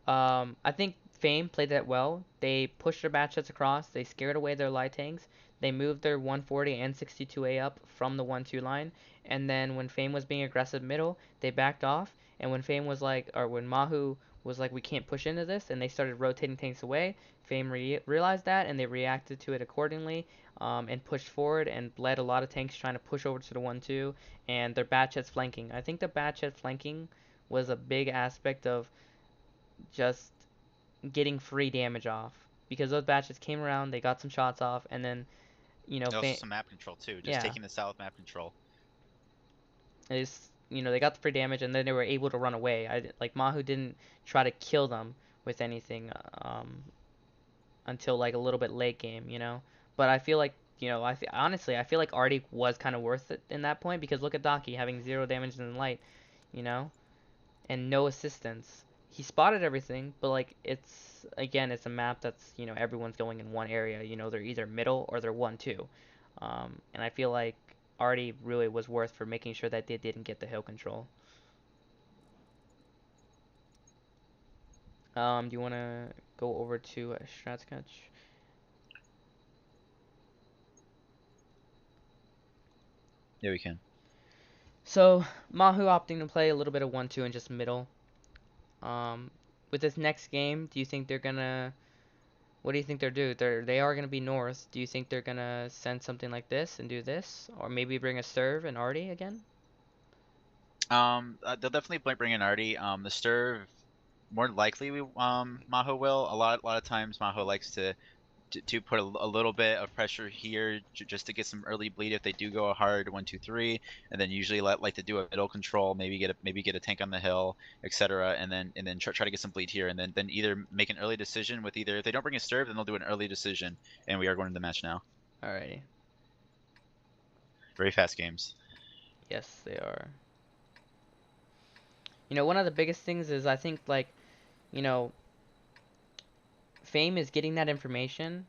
I think Fame played that well. They pushed their batch sets across. They scared away their light tanks. They moved their 140 and 62A up from the 1-2 line. And then when Fame was being aggressive middle, they backed off. And when Fame was like, or when MAHOU was like, we can't push into this, and they started rotating tanks away, Fame realized that and they reacted to it accordingly, and pushed forward and led a lot of tanks trying to push over to the 1-2 and their batch sets flanking. I think the batch set flanking was a big aspect of just getting free damage off because those batches came around, they got some shots off, and then Also some map control too, just yeah, taking the south map control. they got the free damage, and then they were able to run away. Like Mahu didn't try to kill them with anything until like a little bit late game, But I feel like honestly, I feel like Artie was kind of worth it in that point because look at Daki having 0 damage in the light, you know. And no assistance. He spotted everything, but like it's a map that's everyone's going in one area. They're either middle or they're 1-2, and I feel like Artie really was worth for making sure that they didn't get the hill control. Do you want to go over to strat sketch? Yeah, we can. So Mahu opting to play a little bit of 1-2 and just middle. Um, with this next game, do you think they're gonna what do you think they're do? They are gonna be north. Do you think they're gonna send something like this and do this, or maybe bring a serve and Artie again? They'll definitely bring in Artie. The Sturv, more likely Maho will. A lot of times Maho likes to put a little bit of pressure here just to get some early bleed if they do go a hard 1-2-3, and then usually like to do a middle control, maybe get a tank on the hill, etc., and then try to get some bleed here, and then either make an early decision with either if they don't bring a Sturv, then they'll do an early decision, and we are going to the match now. Alrighty. Very fast games. Yes, they are. One of the biggest things is I think like, you know, Fame is getting that information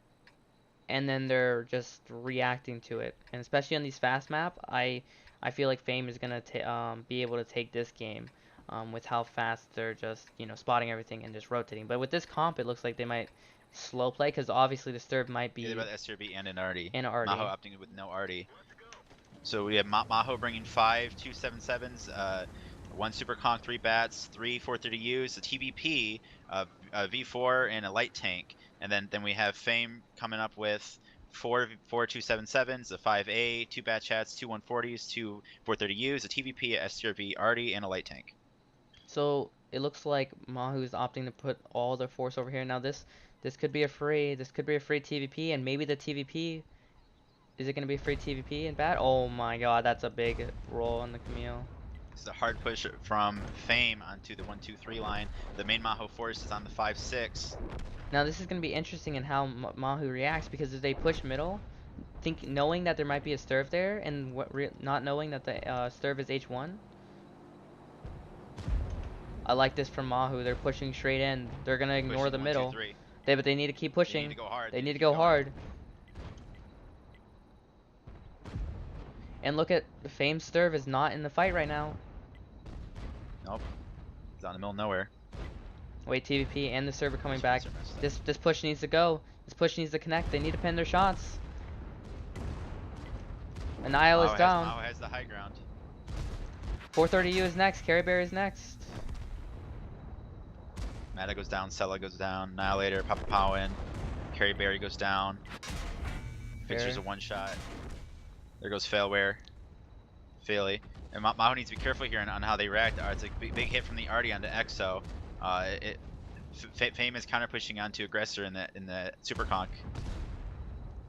and then they're just reacting to it. And especially on these fast map, I feel like Fame is gonna be able to take this game with how fast they're just spotting everything and just rotating. But with this comp, it looks like they might slow play because obviously the Sturb might be Either about SRB and an Artie. in Artie. Maho opting with no Artie. So we have Maho bringing 5 277s, 1 Super Conk, 3 Bats, 3 430Us, a TVP, a V4, and a light tank. And then we have Fame coming up with 4 277s, a 5A, 2 Bat Chats, 2 140s, 2 430Us, a TVP, a SRV, Artie, and a light tank. So it looks like Mahu's opting to put all their force over here. Now this could be a free TVP, and maybe the TVP is it gonna be a free TVP in bat? Oh my god, that's a big roll on the Camille. This is a hard push from Fame onto the 1-2-3 line. The main Maho force is on the 5-6. Now this is gonna be interesting in how Mahu reacts because if they push middle, knowing that there might be a Sturv there and not knowing that the Sturv is H1. I like this from Mahu. They're pushing straight in. They're gonna ignore the middle. But they need to keep pushing. They need to go hard. They need to go hard. And look at the Fame Sturv is not in the fight right now. Nope. He's out in the middle of nowhere. Wait, TVP and the server coming back. This push needs to go. This push needs to connect. They need to pin their shots. Anile is down. Maho has the high ground. 430U is next. Carry Bear is next. Mata goes down, Sella goes down, Annihilator, Papa Powin, Carry Berry goes down. Fixer's a one-shot. There goes Failware. Faily. And MAHOU needs to be careful here on how they react. It's a big hit from the Artie onto Exo. Fame is counter pushing onto Aggressor in the Super Conk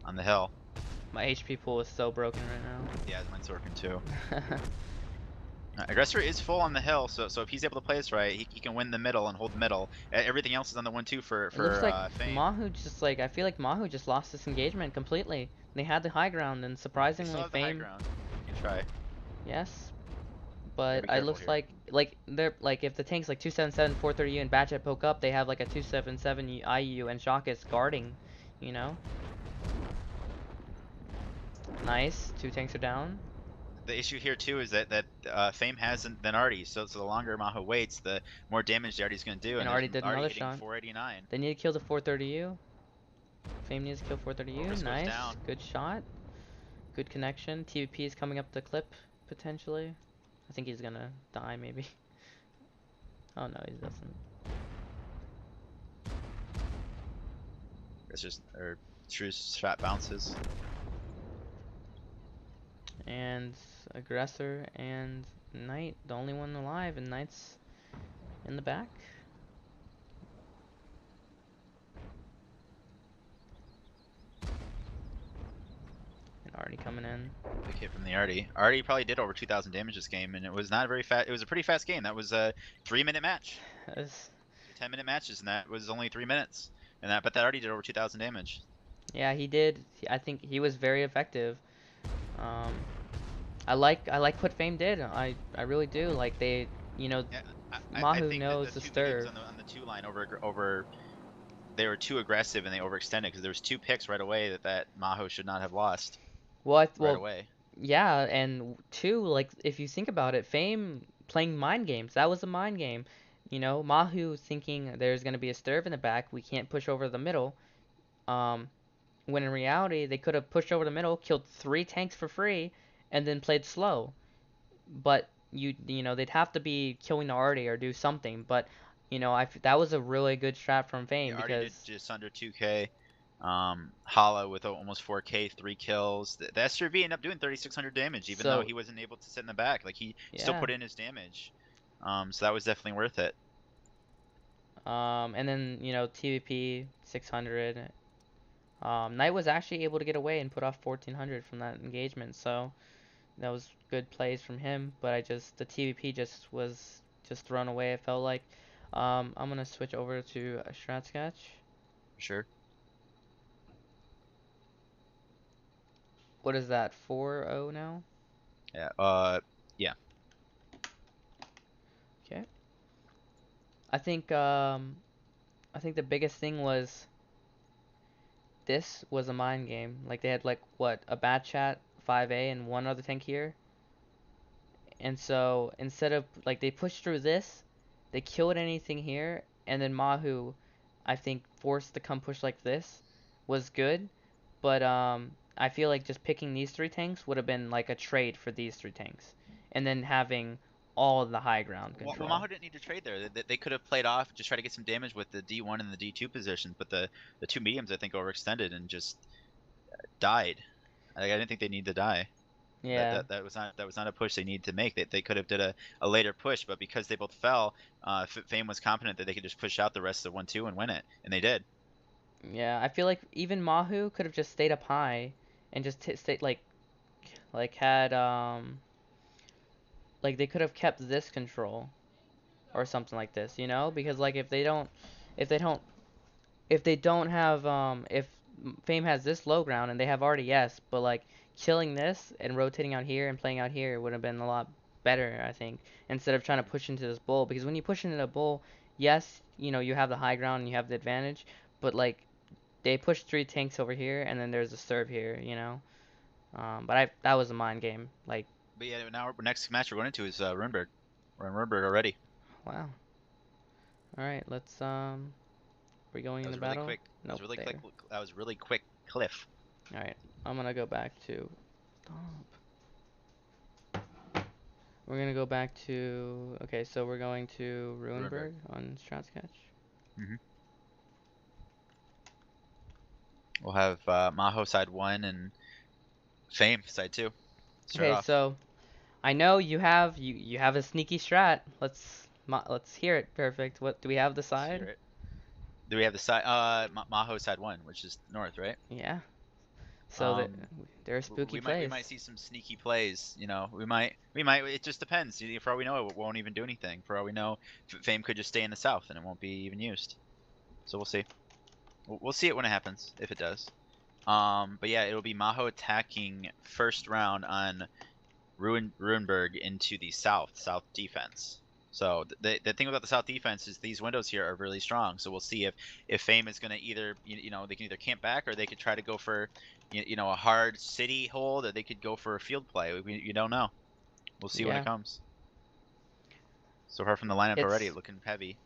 on the hill. My HP pool is so broken right now. Yeah, mine's working too. Aggressor is full on the hill, so if he's able to play this right, he can win the middle and hold the middle. Everything else is on the 1-2 for It looks like Fame. MAHOU just like, I feel like MAHOU just lost this engagement completely. They had the high ground, and surprisingly the Fame. high ground. You can try. Yes, but it looks like they're like if the tanks like 277, 430U and Batchet poke up, they have like a 277 IU and Shockus guarding, you know. Nice, 2 tanks are down. The issue here too is that Fame has than Artie, so the longer MAHOU waits, the more damage Artie's going to do. And Artie did another shot. 489. They need to kill the 430U. Fame needs to kill 430U. Nice, good shot, good connection. TVP is coming up the clip potentially. I think he's gonna die maybe. Oh no, he doesn't. It's just true shot bounces. And Aggressor and Knight, the only one alive, and Knight's in the back. And Artie coming in. Big hit from the Artie. Artie probably did over 2,000 damage this game, and it was not very fast. It was a pretty fast game. That was a 3-minute match. 10-minute matches, and that was only 3 minutes. But that Artie did over 2,000 damage. Yeah, he did. I think he was very effective. I like what Fame did. I really do. Like they, you know, yeah, MAHOU knows the stir. On the 2 line they were too aggressive and they overextended because there was 2 picks right away that MAHOU should not have lost. Well, right away. Yeah, and 2, like if you think about it, Fame playing mind games. That was a mind game. You know, MAHOU thinking there's gonna be a stirve in the back. We can't push over the middle. When in reality they could have pushed over the middle, killed 3 tanks for free, and then played slow. But you know they'd have to be killing the Artie or do something. But you know that was a really good strat from Fame because Artie did just under 2K. Hala with almost 4K, 3 kills. The SRV ended up doing 3,600 damage, even though he wasn't able to sit in the back. Like he still put in his damage. So that was definitely worth it. And then you know TVP 600. Knight was actually able to get away and put off 1,400 from that engagement, so that was good plays from him. But the TVP just was thrown away. It felt like. I'm gonna switch over to a strat sketch. Sure. What is that? 4-0 now? Yeah. Yeah. Okay. I think the biggest thing was this was a mind game. Like they had like what, a Batchat, 5A, and 1 other tank here. And so instead of like they pushed through this, they killed anything here, and then MAHOU, I think, forced to come push like this was good. But I feel like just picking these 3 tanks would have been like a trade for these 3 tanks, and then having all of the high ground control. Well, MAHOU didn't need to trade there. They could have played off, just try to get some damage with the D1 and the D2 positions, but the 2 mediums I think overextended and just died. I didn't think they needed to die. Yeah. That was not a push they needed to make. They could have did a later push, but because they both fell, Fame was confident that they could just push out the rest of the 1-2 and win it, and they did. Yeah, I feel like even MAHOU could have just stayed up high and just stayed like had like they could have kept this control or something like this, you know? Because like if they don't have if Fame has this low ground and they have RDS, but like killing this and rotating out here and playing out here would have been a lot better, I think, instead of trying to push into this bull. Because when you push into a bull, yes, you know, you have the high ground and you have the advantage, but like they push 3 tanks over here and then there's a serve here, you know. But that was a mind game, like. But yeah, now next match we're going into is Runeberg. We're in Runeberg already. Wow. All right, let's we're going into really battle. Quick. Nope, That was really quick, Cliff. All right, I'm gonna go back to. Stop. We're gonna go back to. Okay, so we're going to Runeberg on strat sketch. We'll have MAHOU side 1 and Fame side 2. Start Okay, off. so I know you have a sneaky strat. Let's hear it. Perfect. What do we have the Let's hear side? it. Do we have the side MAHOU side 1, which is north, right? Yeah. So that Um, there are spooky we plays. might see some sneaky plays. You know, we might. It just depends. For all we know, it won't even do anything. For all we know, Fame could just stay in the south and it won't be even used. So we'll see. We'll see it when it happens, if it does. But yeah, it'll be MAHOU attacking first round on Ruinberg into the south defense. So the thing about the south defense is these windows here are really strong. So we'll see if Fame is going to either they can either camp back or they could try to go for a hard city hold, or they could go for a field play. You don't know. We'll see when it Yeah. comes. So far from the lineup already, It's looking heavy.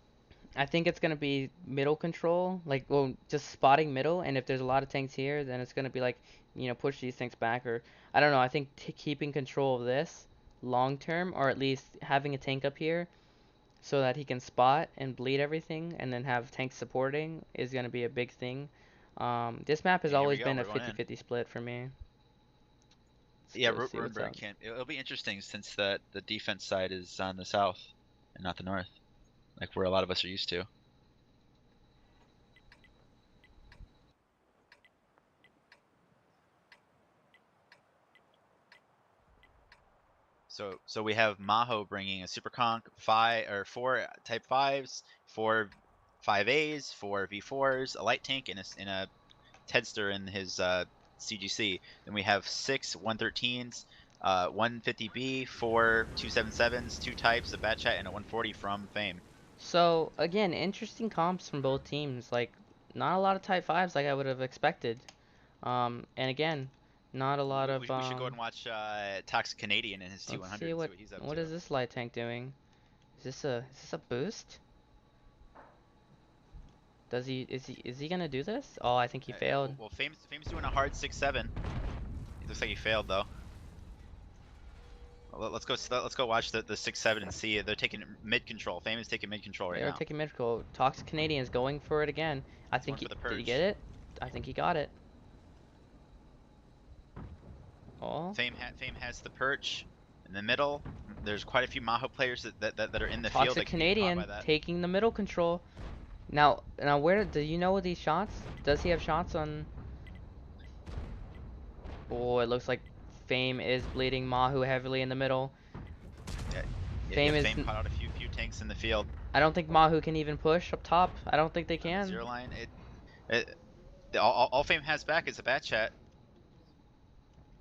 I think it's gonna be middle control, like well, just spotting middle, and if there's a lot of tanks here, then it's gonna be like, push these tanks back, or I don't know. I think keeping control of this long term, or at least having a tank up here so that he can spot and bleed everything, and then have tanks supporting is gonna be a big thing. This map has And here we always go. been a We're going in. 50-50 split for me. Let's Yeah, go see what's Ruinberg up. can't. It'll be interesting since the defense side is on the south and not the north, like where a lot of us are used to. So we have MAHOU bringing a Super Conch 4 Type 5s, 4 5As, 4 V4s, a light tank, and a Tedster in his CGC. Then we have 6 113s, 150B, 4 277s, 2 types, a Bat Chat, and a 140 from Fame. So again, interesting comps from both teams. Like not a lot of Type 5s like I would have expected. And again, not a lot of We should go ahead and watch Toxic Canadian in his let's T100 see and see what what he's up what to. is this light tank doing? Is this a boost? Is he gonna do this? Oh, I think he failed. Well, Fame's doing a hard 6-7. It looks like he failed though. Let's go watch the 6-7 and see. They're taking mid control. Fame is taking mid control right They're now. taking medical. Toxic Canadian is going for it again. I He's going think for the did he get perch. it? I think he got it. Oh, Fame has the perch in the middle. There's quite a few MAHOU players that are in the field Toxic that can get caught Canadian by that. taking the middle control. Now where do you know these shots? Does he have shots on? Oh, it looks like Fame is bleeding MAHOU heavily in the middle. Yeah, Fame is. Fame caught out a few tanks in the field I don't think MAHOU can even push up top. I don't think they on the can. zero line. All Fame has back is a bat chat.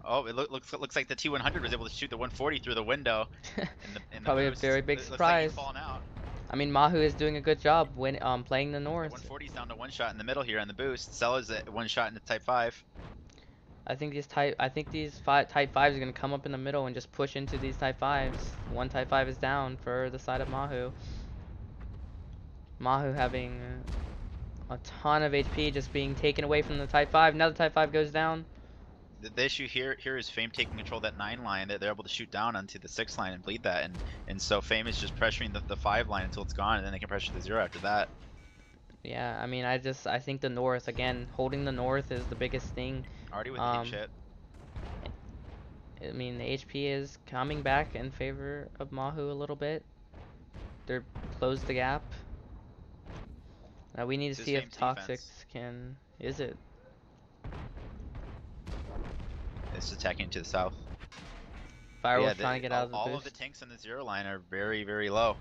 Oh, it looks like the T100 was able to shoot the 140 through the window in the Probably a boost. very big It looks like he's surprise. falling out. I mean, MAHOU is doing a good job when playing the The North. 140's down to one shot in the middle here on the boost. Cella's at one shot in the Type 5. I think these Type 5s are gonna come up in the middle and just push into these Type 5s. One Type 5 is down for the side of MAHOU. MAHOU having a ton of HP just being taken away from the Type 5. Now the Type 5 goes down. The issue here is Fame taking control of that 9 line that they're able to shoot down onto the 6 line and bleed that, and so Fame is just pressuring the 5 line until it's gone, and then they can pressure the 0 after that. Yeah, I mean, I think the North again, holding the North is the biggest thing. Already with team Um, shit. I mean, the HP is coming back in favor of MAHOU a little bit. They're closed the gap. Now we need to This is see if Fame's Toxics defense. can. Is it? It's attacking to the south. Firewall's Yeah, trying to get out of the all of the boost. tanks on the 0 line are very low.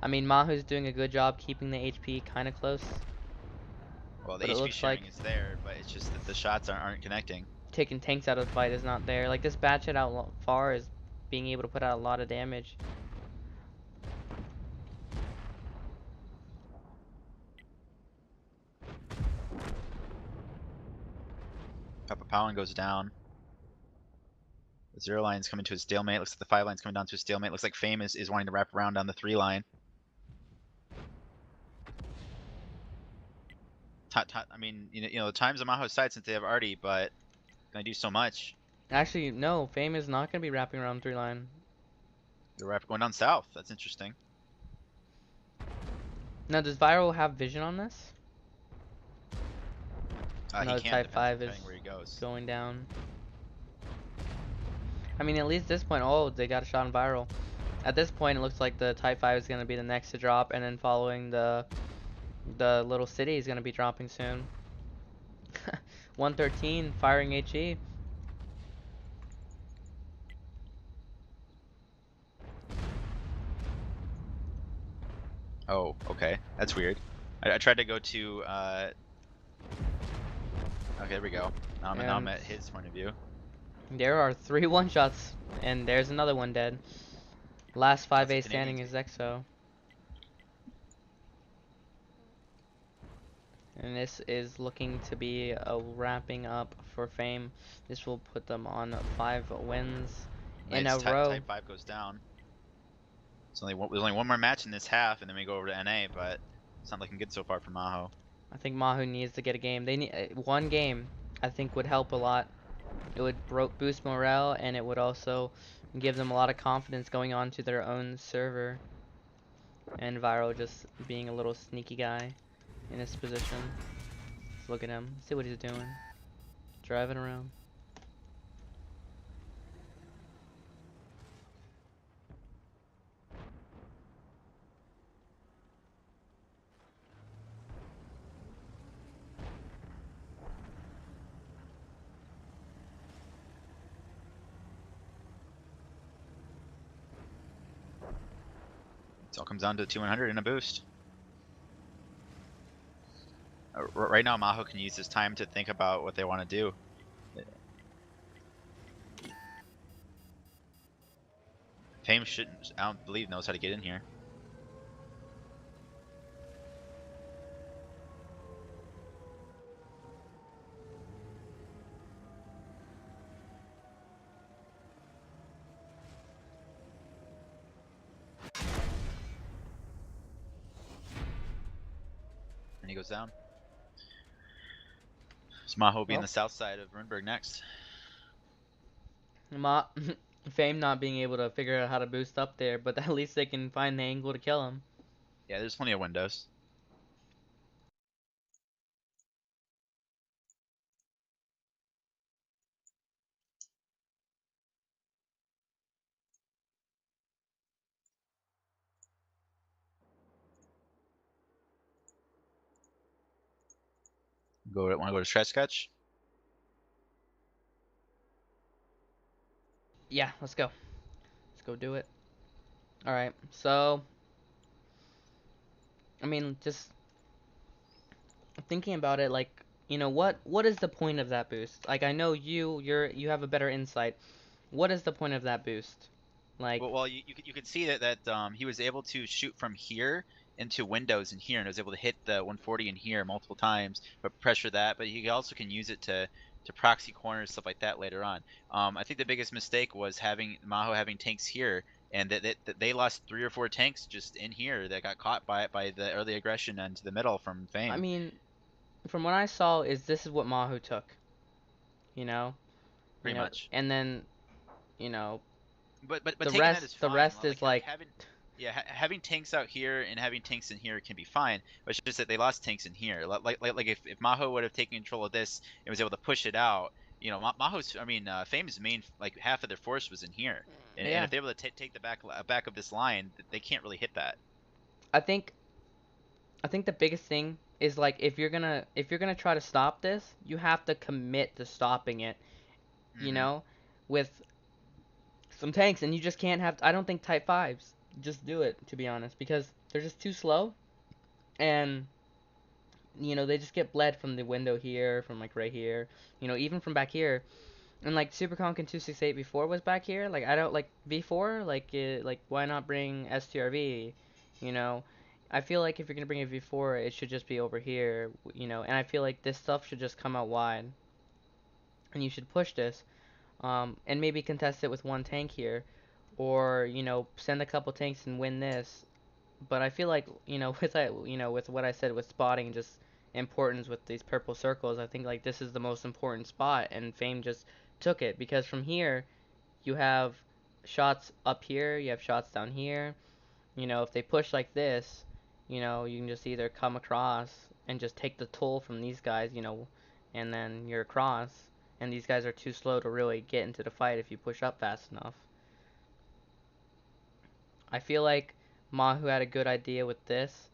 I mean, MAHOU's doing a good job keeping the HP kind of close, Well, the but it HP looks like sharing is there, but it's just that the shots aren't connecting. taking tanks out of the fight is not there. Like this Batchet out far is being able to put out a lot of damage. Papa Powin goes down. The 0 line's coming to a stalemate. Looks like the 5 line's coming down to a stalemate. Looks like Fame is wanting to wrap around down the 3 line. I mean, the time's on MAHOU's side since they have Artie, but gonna do so much. Actually, no, Fame is not going to be wrapping around 3 line. They're going down south. That's interesting. Now, does Viral have vision on this? He Another can, Type depends 5 is depending where he goes. going down. I mean, at least at this point, oh, they got a shot on viral. At this point, it looks like the Type 5 is going to be the next to drop, and then following the little city is going to be dropping soon. 113 firing HE. Oh, okay, that's weird. I tried to go to. Okay, there we go. Now I'm And at his point of view. there are 3 one-shots, and there's another one dead. Last That's the 5A standing Canadians. is EXO. And this is looking to be a wrapping up for Fame. This will put them on 5 wins in Nice. a row. Type 5 goes down. There's only one more match in this half, and then we go over to NA. But it's not looking good so far for MAHOU. I think MAHOU needs to get a game. They need one game. I think would help a lot. It would boost morale, and it would also give them a lot of confidence going on to their own server. And Viral just being a little sneaky guy in his position. Let's look at him. See what he's doing. Driving around. It all comes down to 200 and a boost. Right now, MAHOU can use this time to think about what they want to do. Fame shouldn't. I don't believe knows how to get in here. And he goes down. So MAHOU will be in the south side of Runeberg next. Fame not being able to figure out how to boost up there, but at least they can find the angle to kill him. Yeah, there's plenty of windows. Want to go to stretch sketch? Yeah, let's go. Let's go do it. Alright, so I mean, just thinking about it, like, you know, what is the point of that boost? Like, I know you have a better insight. What is the point of that boost? Like, Well, you could see that he was able to shoot from here into windows in here, and was able to hit the 140 in here multiple times, but pressure that. But he also can use it to proxy corners, stuff like that later on. I think the biggest mistake was having MAHOU having tanks here, and that they lost 3 or 4 tanks just in here that got caught by the early aggression into the middle from I Fame. mean, from what I saw, is this is what MAHOU took, you know, Pretty much. and then, you know, But the taking that is rest, the fine. rest is Like like, having yeah, having tanks out here and having tanks in here can be fine. But it's just that they lost tanks in here. Like if MAHOU would have taken control of this and was able to push it out, you know, MAHOU's Fame's main like half of their force was in here, and yeah. if they're able to take the back of this line, they can't really hit that. I think I think the biggest thing is like if you're gonna try to stop this, you have to commit to stopping it, you Hmm. know, with some tanks, and you just can't have. I don't think Type 5s just do it, to be honest, because they're just too slow, and they just get bled from the window here, from like right here, even from back here. And like SuperConk and 268 before was back here. Like I don't like V4. Like why not bring STRV? You know, I feel like if you're gonna bring a V4, it should just be over here. And I feel like this stuff should just come out wide, and you should push this. And maybe contest it with one tank here, or send a couple tanks and win this. But I feel like with what I said with spotting, just importance with these purple circles, I think like this is the most important spot, and Fame just took it because from here you have shots up here, you have shots down here. If they push like this, you can just either come across and just take the toll from these guys, and then you're across, and these guys are too slow to really get into the fight if you push up fast enough. I feel like MAHOU had a good idea with this,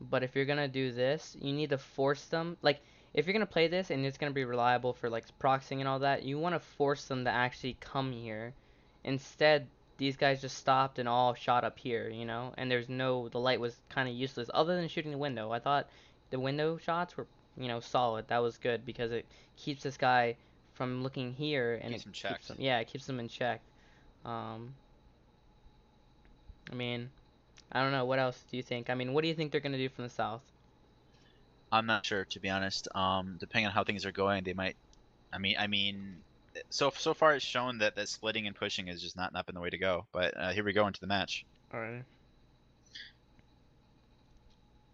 but if you're gonna do this, you need to force them. Like, if you're gonna play this and it's gonna be reliable for like proxying and all that, you want to force them to actually come here. Instead, these guys just stopped and all shot up here, you know, and the light was kind of useless other than shooting the window. I thought the window shots were, solid. That was good because it keeps this guy from looking here, and Keeps him checked. it keeps him in check. Um, I mean, I don't know. What else do you think? I mean, what do you think they're gonna do from the south? I'm not sure, to be honest. Depending on how things are going, they might. I mean, so far it's shown that splitting and pushing has just not been the way to go. But here we go into the match. All right.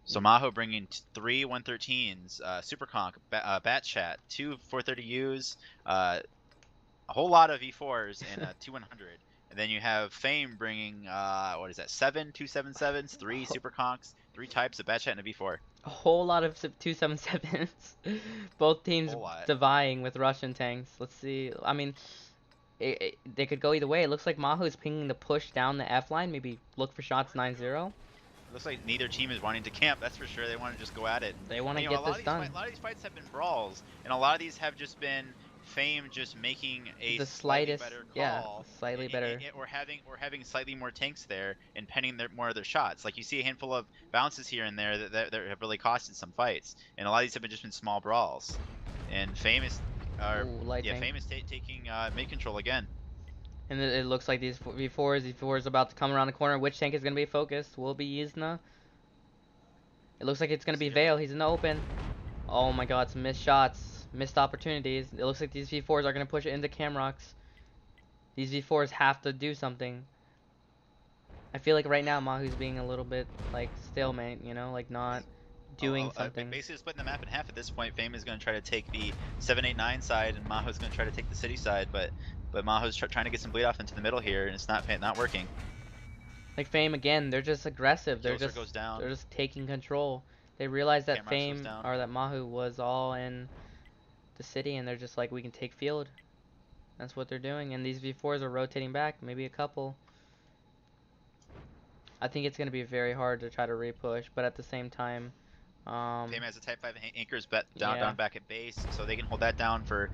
So MAHOU bringing three 113s, Super Conk, Bat Chat, two 430Us, a whole lot of E4s, and two 100. And then you have Fame bringing, what is that, 7 277s, three Super Conks, three types of Bat Chat, and a V4. A whole lot of 277s. Both teams vying with Russian tanks. Let's see. I mean, they could go either way. It looks like MAHOU is pinging the push down the F line. Maybe look for shots 9-0. Looks like neither team is wanting to camp, that's for sure. They want to just go at it. They want to get this done. A lot of these fights have been brawls, and a lot of these have just been Fame just making a the slightest, better call, slightly better, or having slightly more tanks there and penning more of their shots. Like you see a handful of bounces here and there that have really costed some fights, and a lot of these have just been small brawls. And Fame is, taking mid control again. And it looks like these V4 is about to come around the corner. Which tank is going to be focused? Will it be Yuzna? It looks like it's going to be Vale. He's in the open. Oh my god, some missed shots. Missed opportunities. It looks like these V4s are going to push it into Camrocks. These V4s have to do something. I feel like right now MAHOU's being a little bit like stalemate, like not doing something. Basically splitting the map in half at this point. Fame is going to try to take the 789 side, and MAHOU's going to try to take the city side, but MAHOU's trying to get some bleed off into the middle here, and it's not working. Like Fame again, they're just aggressive. They're goes down. They're just taking control. They realize that that MAHOU was all in the city, and they're just like, we can take field. That's what they're doing, and these V4s are rotating back, maybe a couple. I think it's going to be very hard to try to repush, but at the same time, Fame has a Type 5 anchors down back at base, so they can hold that down for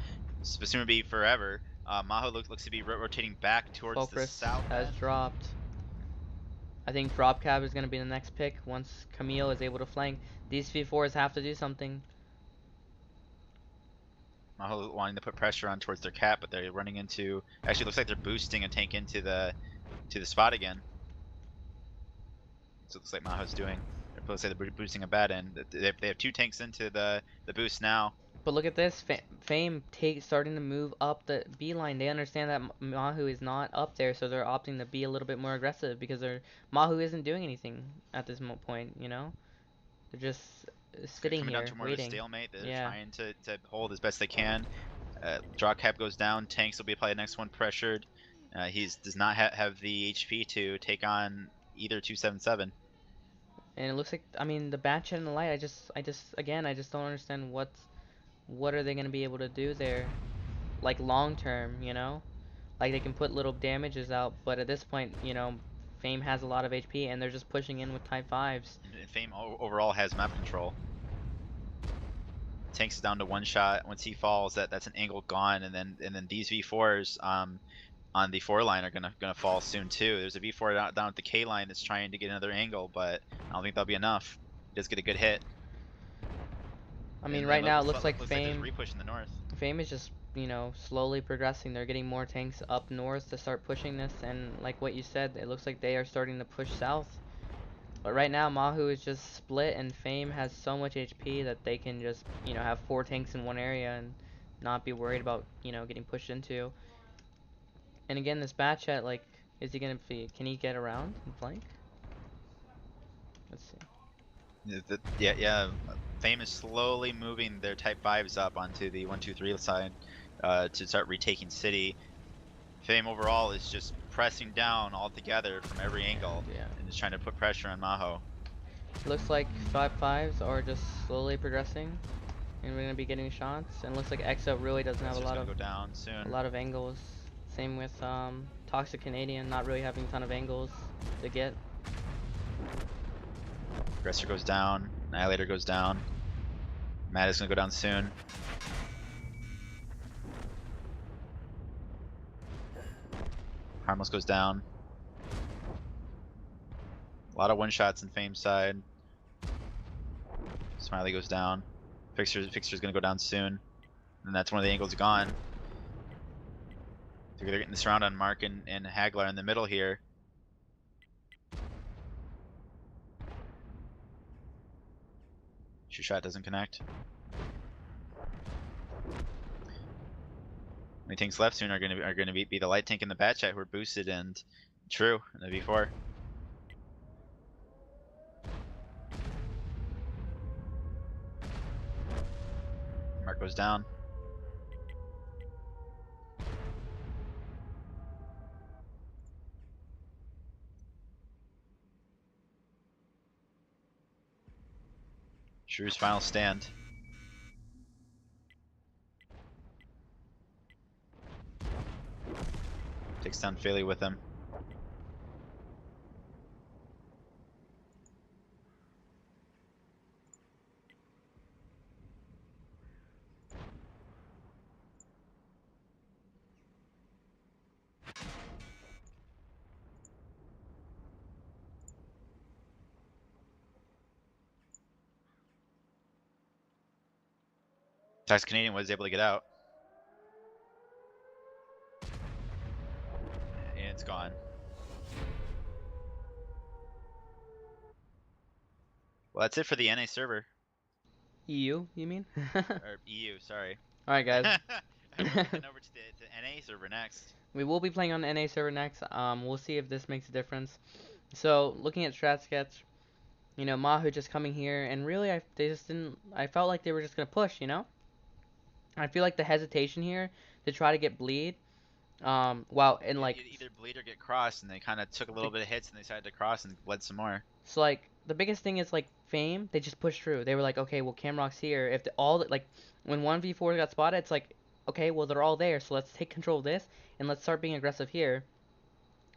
presumably forever. MAHOU looks to be rotating back towards the south. Has dropped. I think Drop Cab is going to be the next pick once Camille is able to flank. These V4s have to do something. MAHOU wanting to put pressure on towards their cap, but they're running into. Actually, it looks like they're boosting a tank into the spot again. So it looks like MAHOU's doing. They're boosting a bad end. They have two tanks into the boost now. But look at this, Fame starting to move up the B line. They understand that MAHOU is not up there, so they're opting to be a little bit more aggressive because MAHOU isn't doing anything at this point. They're just sitting here down to more waiting. Of a stalemate. They're trying to hold as best they can. Draw cap goes down. Tanks will be probably the next one pressured. He does not have the HP to take on either 277. And it looks like, I mean, the Bat Chat and the light. I just don't understand what are they gonna be able to do there, like long term, like they can put little damages out, but at this point, Fame has a lot of HP and they're just pushing in with Type 5s. And Fame overall has map control. Tanks down to one shot. Once he falls, that's an angle gone, and then these V4s on the 4 line are gonna fall soon too. There's a V4 down at the K line that's trying to get another angle, but I don't think that'll be enough. He does get a good hit. I mean, right now it looks like Fame. Like repush in the north. Fame is just slowly progressing. They're getting more tanks up north to start pushing this, and like what you said, it looks like they are starting to push south. But right now MAHOU is just split, and Fame has so much HP that they can just have 4 tanks in one area and not be worried about getting pushed into. And again, this Bat Chat, like, is he gonna be? Can he get around and flank? Let's see. Yeah. Fame is slowly moving their Type 5s up onto the 1-2-3 side to start retaking city. Fame overall is just pressing down all together from every angle and just trying to put pressure on MAHOU. Looks like 5-5s are just slowly progressing. and we're gonna be getting shots. And looks like EXO really doesn't have That's just gonna go down soon. a lot of angles. Same with Toxic Canadian, not really having a ton of angles to get. Aggressor goes down. Annihilator goes down. Matt is gonna go down soon. Harmless goes down. A lot of one shots in Fame's side. Smiley goes down. Fixer's gonna go down soon. And that's one of the angles gone. They're getting this round on Mark and Hagler in the middle here. Shoot shot doesn't connect. Only things left soon are gonna be the light tank and the bat chat who are boosted and true in the V4. Mark goes down. Drew's final stand. Takes down Faley with him. Tax Canadian was able to get out. And it's gone. Well, that's it for the NA server. EU, you mean? Or EU, sorry. Alright, guys. We're heading over to the NA server next. We will be playing on the NA server next. We'll see if this makes a difference. So, looking at Strat Sketch, you know, MAHOU just coming here, and really, they just didn't. I felt like they were just gonna push, you know. I feel like the hesitation here to try to get bleed, wow, and like Either bleed or get crossed, and they kind of took a little bit of hits and they decided to cross and bled some more. so like the biggest thing is like Fame, they just pushed through. They were like, okay, well Camrock's here. If like when 1v4 got spotted, it's like, okay, well they're all there, so let's take control of this and let's start being aggressive here,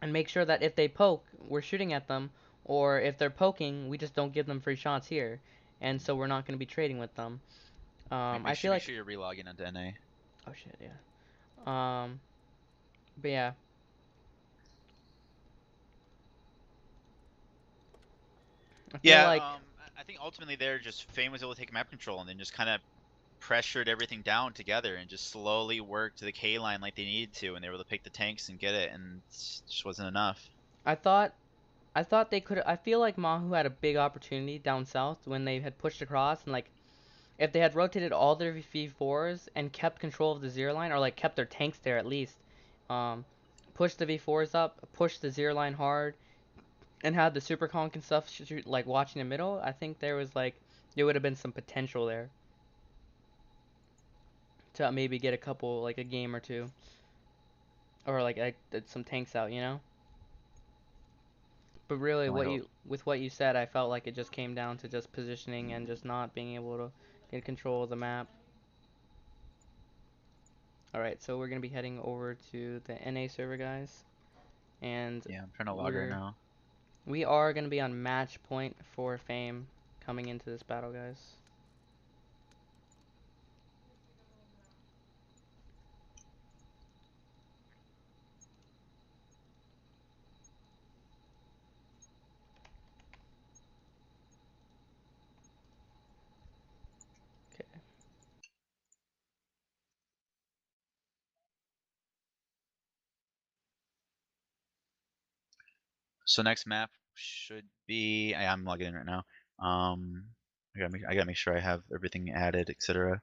and make sure that if they poke, we're shooting at them, or if they're poking, we just don't give them free shots here, and so we're not going to be trading with them. I feel Make like sure you're relogging into NA. oh shit, yeah. But yeah. I feel like I think ultimately there, just Fame was able to take map control and then just kind of pressured everything down together and just slowly worked the K line like they needed to, and they were able to pick the tanks and get it, and it just wasn't enough. I thought I thought they could. I feel like MAHOU had a big opportunity down south when they had pushed across, and like if they had rotated all their V4s and kept control of the zero line, or like kept their tanks there at least, um, pushed the V4s up, pushed the zero line hard, and had the super conk and stuff shoot, like watching the middle. I think there would have been some potential there to maybe get a couple, like a game or two, or like some tanks out, you know. But really, Only hope. with what you said, I felt like it just came down to just positioning and just not being able to get control of the map. Alright, so we're gonna be heading over to the NA server, guys, and Yeah, I'm trying to log right now. we are gonna be on match point for Fame coming into this battle, guys. Okay. So next map should be. I'm logging in right now. I gotta make sure I have everything added, etc.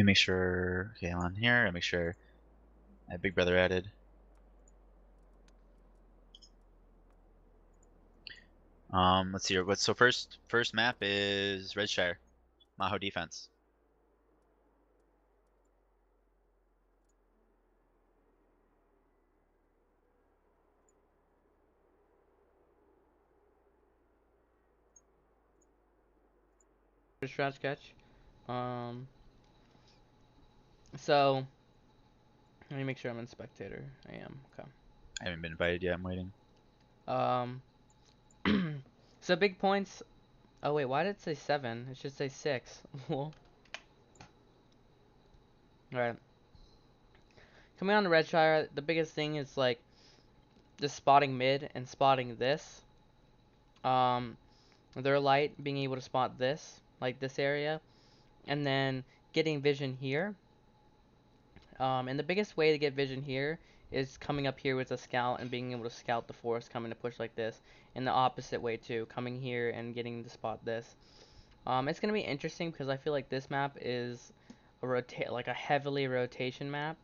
me make sure. Okay, on here. I make sure I have Big Brother added. Let's see. So first map is Redshire, Maho defense. Strat sketch. Um, so let me make sure I'm in spectator. I am. Okay. I haven't been invited yet. I'm waiting. Um, so big points. Oh wait, why did it say 7? It should say 6. Well, alright. Coming on to Redshire, the biggest thing is like just spotting mid and spotting this. Um, their light being able to spot this, like this area, and then getting vision here. And the biggest way to get vision here is coming up here with a scout and being able to scout the forest coming to push like this. And the opposite way too, coming here and getting to spot this. It's gonna be interesting because I feel like this map is like a heavily rotation map,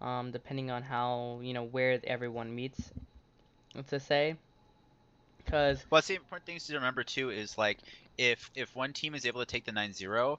depending on how where everyone meets. To say, because Well, the important things to remember too is like if one team is able to take the 9-0,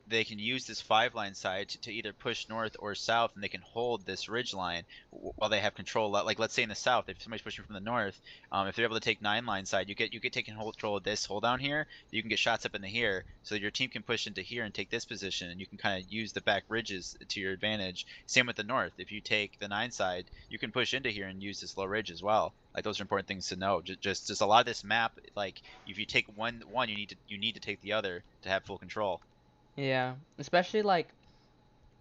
they can use this 5-line side to either push north or south, and they can hold this ridge line while they have control. Like let's say in the south, if somebody's pushing from the north, if they're able to take 9-line side, you get taking control of this hold down here. You can get shots up into here, so your team can push into here and take this position, and you can kind of use the back ridges to your advantage. Same with the north. If you take the 9 side, you can push into here and use this low ridge as well. Like those are important things to know. Just a lot of this map, like if you take one, you need to take the other to have full control. yeah, especially like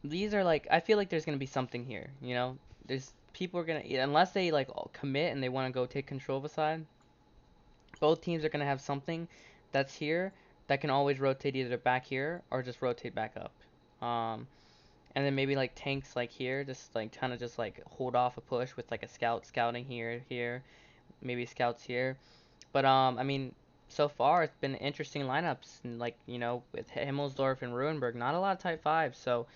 these are like I feel like there's gonna be something here. There's people are gonna unless they like all commit and they want to go take control of a side. Both teams are gonna have something that's here that can always rotate either back here or just rotate back up. Um, and then maybe like tanks like here, just like kind of just like hold off a push with like a scout scouting here, maybe scouts here. But I mean, so far it's been interesting lineups, and like with Himmelsdorf and Ruenberg, not a lot of type 5. So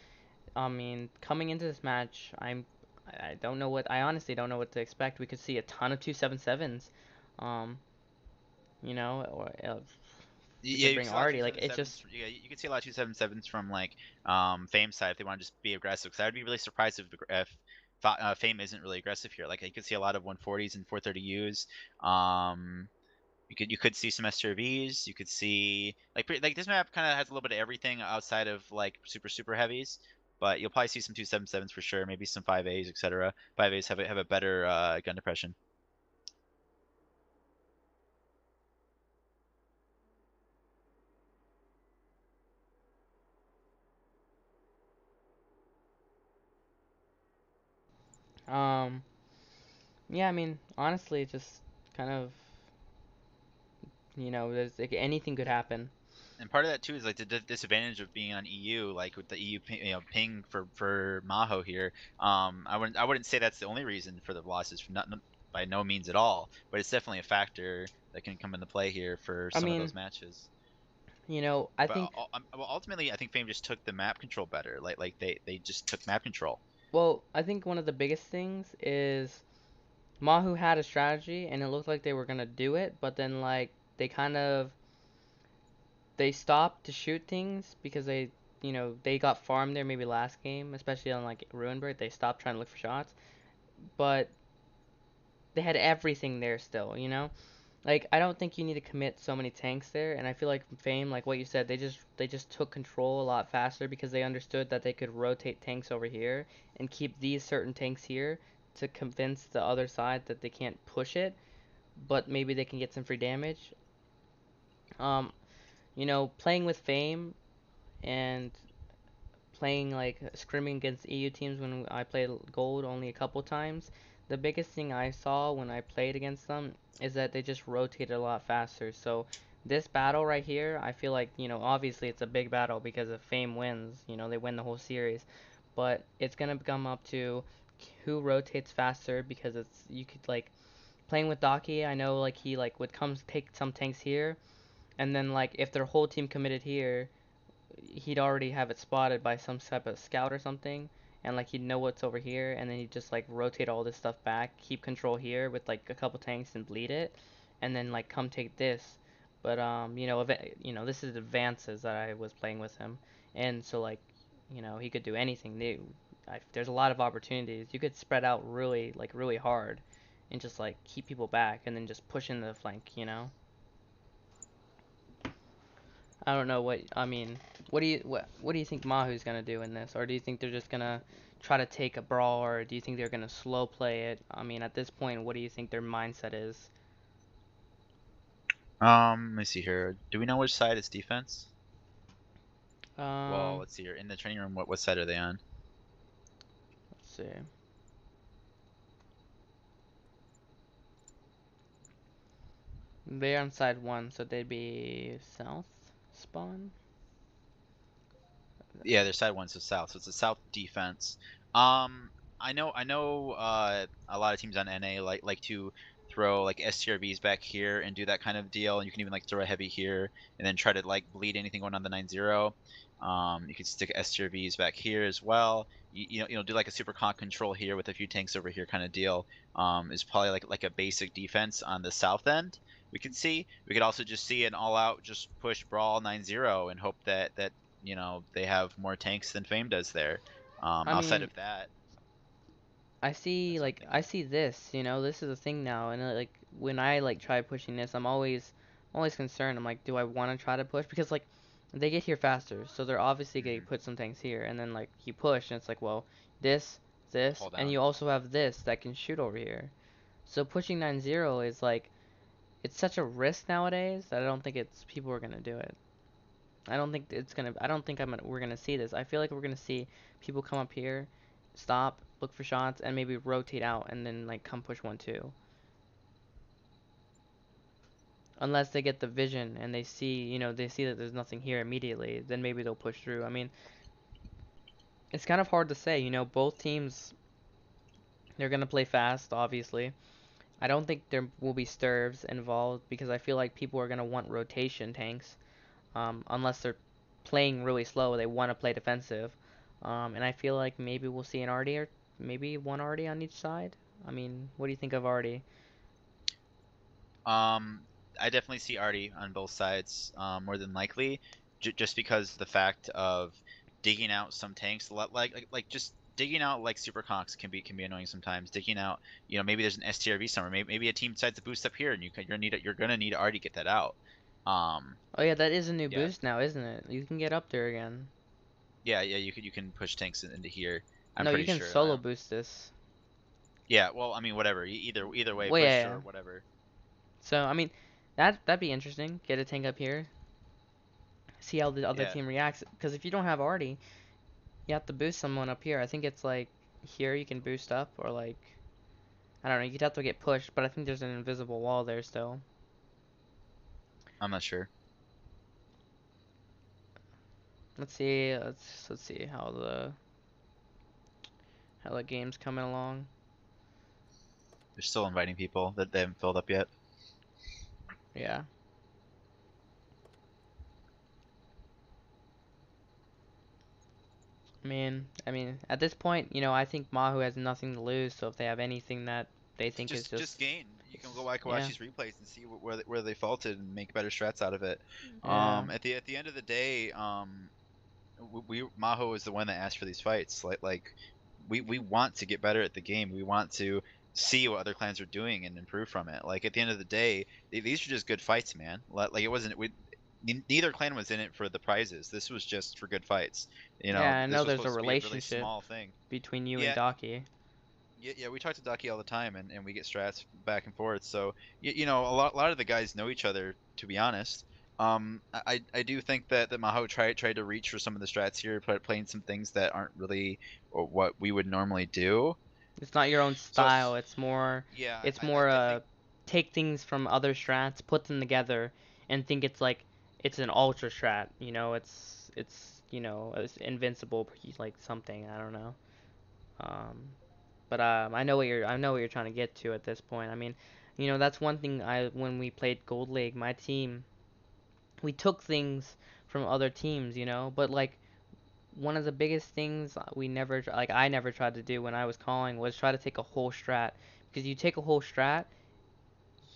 I mean, coming into this match, I don't know what I honestly don't know what to expect. We could see a ton of 277s, um, or we Yeah, could you can bring see a lot of Artie. Like it's 277s. just Yeah, you can see a lot of 277s from like Fame side if they want to just be aggressive. Because I would be really surprised if Fame isn't really aggressive here. Like you could see a lot of 140s and 430Us. You could see some STRVs. You could see like this map kind of has a little bit of everything outside of like super heavies. But you'll probably see some 277s for sure. Maybe some 5As, etc. 5As have a better gun depression. um, yeah. I mean, honestly, just kind of there's like anything could happen. And part of that too is like the disadvantage of being on EU, like with the EU ping for MAHOU here. I wouldn't say that's the only reason for the losses, not by no means at all, but it's definitely a factor that can come into play here for I some of mean, those matches. I But think well, ultimately, I think Fame just took the map control better. Like they just took map control. I think one of the biggest things is Mahu had a strategy and it looked like they were gonna do it, but then like they kind of they stopped to shoot things because they got farmed there maybe last game, especially on like Ruinberg. They stopped trying to look for shots, but they had everything there still. Like I don't think you need to commit so many tanks there, and I feel like Fame, like what you said, they just took control a lot faster because they understood that they could rotate tanks over here and keep these certain tanks here to convince the other side that they can't push it, but maybe they can get some free damage. Um, playing with Fame and playing like scrimming against EU teams when I played gold only a couple times, the biggest thing I saw when I played against them is that they just rotated a lot faster. So this battle right here, I feel like, obviously it's a big battle because if Fame wins, they win the whole series. But it's gonna come up to who rotates faster because it's you could like playing with Daki, I know like he like would come take some tanks here and then like if their whole team committed here he'd already have it spotted by some type of scout or something, and like he'd know what's over here, and then he'd just like rotate all this stuff back, keep control here with like a couple tanks and bleed it, and then like come take this. But this is advances that I was playing with him, and so like, he could do anything new. There's a lot of opportunities. You could spread out really hard, and just like keep people back, and then just push in the flank. I don't know what I mean. What do you think Mahu's gonna do in this, or do you think they're just gonna try to take a brawl, or do you think they're gonna slow play it? I mean, at this point, what do you think their mindset is? Let me see here. Do we know which side is defense? Well, Um, let's see here. In the training room, what side are they on? let's see. They're on side one, so they'd be south spawn. Yeah, their side one's the south, so it's a south defense. Um, I know. A lot of teams on NA like to throw like STRVs back here and do that kind of deal, and you can even like throw a heavy here and then try to like bleed anything going on the 9-0. You could stick STRVs back here as well. Do like a super con control here with a few tanks over here kind of deal. Is probably like a basic defense on the south end. We could see. We could also just see an all-out just push brawl 9-0 and hope that they have more tanks than Fame does there. I Outside mean, of that, I see that's what I'm I thinking. see this, this is a thing now, and like when I like try pushing this, I'm always concerned. I'm like, do I want to try to push? Because like they get here faster, so they're obviously gonna Hmm. put some things here, and then like you push, and it's like, well, this, this, Fall and down. you also have this that can shoot over here. So pushing 9-0 is like it's such a risk nowadays that I don't think it's people are gonna do it. I don't think we're gonna see this. I feel like we're gonna see people come up here, stop, look for shots, and maybe rotate out and then like come push 1-2. Unless they get the vision and they see that there's nothing here immediately, then maybe they'll push through. I mean, it's kind of hard to say. Both teams, they're gonna play fast, obviously. I don't think there will be stirves involved because I feel like people are gonna want rotation tanks. Unless they're playing really slow, they want to play defensive. And I feel like maybe we'll see an Artie or maybe one Artie on each side. I mean, what do you think of Artie? Um, I definitely see Artie on both sides, more than likely, just because the fact of digging out some tanks, like just digging out like super conks can be annoying sometimes. Digging out, maybe there's an STRV somewhere. Maybe a team decides to boost up here, and you're gonna need Artie to get that out. Um, Oh yeah, that is a new yeah, boost now, isn't it? You can get up there again. yeah. You can push tanks into here. I'm No, you pretty can sure. solo boost this. Yeah, well, I mean, whatever. Either way, Well, yeah, push yeah. or whatever. So I mean, that'd be interesting. Get a tank up here. See how the other Yeah. team reacts. Because if you don't have Artie, you have to boost someone up here. I think it's like here you can boost up, or like I don't know. You'd have to get pushed, but I think there's an invisible wall there still. I'm not sure. Let's see. Let's see how the game's coming along. They're still inviting people that they haven't filled up yet. Yeah. I mean, at this point, I think Mahu has nothing to lose. So if they have anything that they think is Just just, gain. You can go back and watch yeah, these replays and see where they faulted and make better strats out of it. yeah, At the end of the day, Maho is the one that asked for these fights. We want to get better at the game. We want to see what other clans are doing and improve from it. Like at the end of the day, these are just good fights, man. Like it wasn't neither clan was in it for the prizes. This was just for good fights. yeah. I This know was there's a supposed to be a really relationship small thing. between you and Yeah, Daki. yeah. We talk to Ducky all the time, and we get strats back and forth. So a lot of the guys know each other. To be honest, I do think that Maho tried to reach for some of the strats here, playing some things that aren't really what we would normally do. It's not your own So style. It's more, yeah, it's more I think take things from other strats, put them together, and think it's an ultra strat. It's invincible, like something. I don't know. Um, but I know what you're trying to get to at this point. I mean, that's one thing when we played Gold League, my team, we took things from other teams, you know. But like one of the biggest things we never like I never tried to do when I was calling was try to take a whole strat, because you take a whole strat,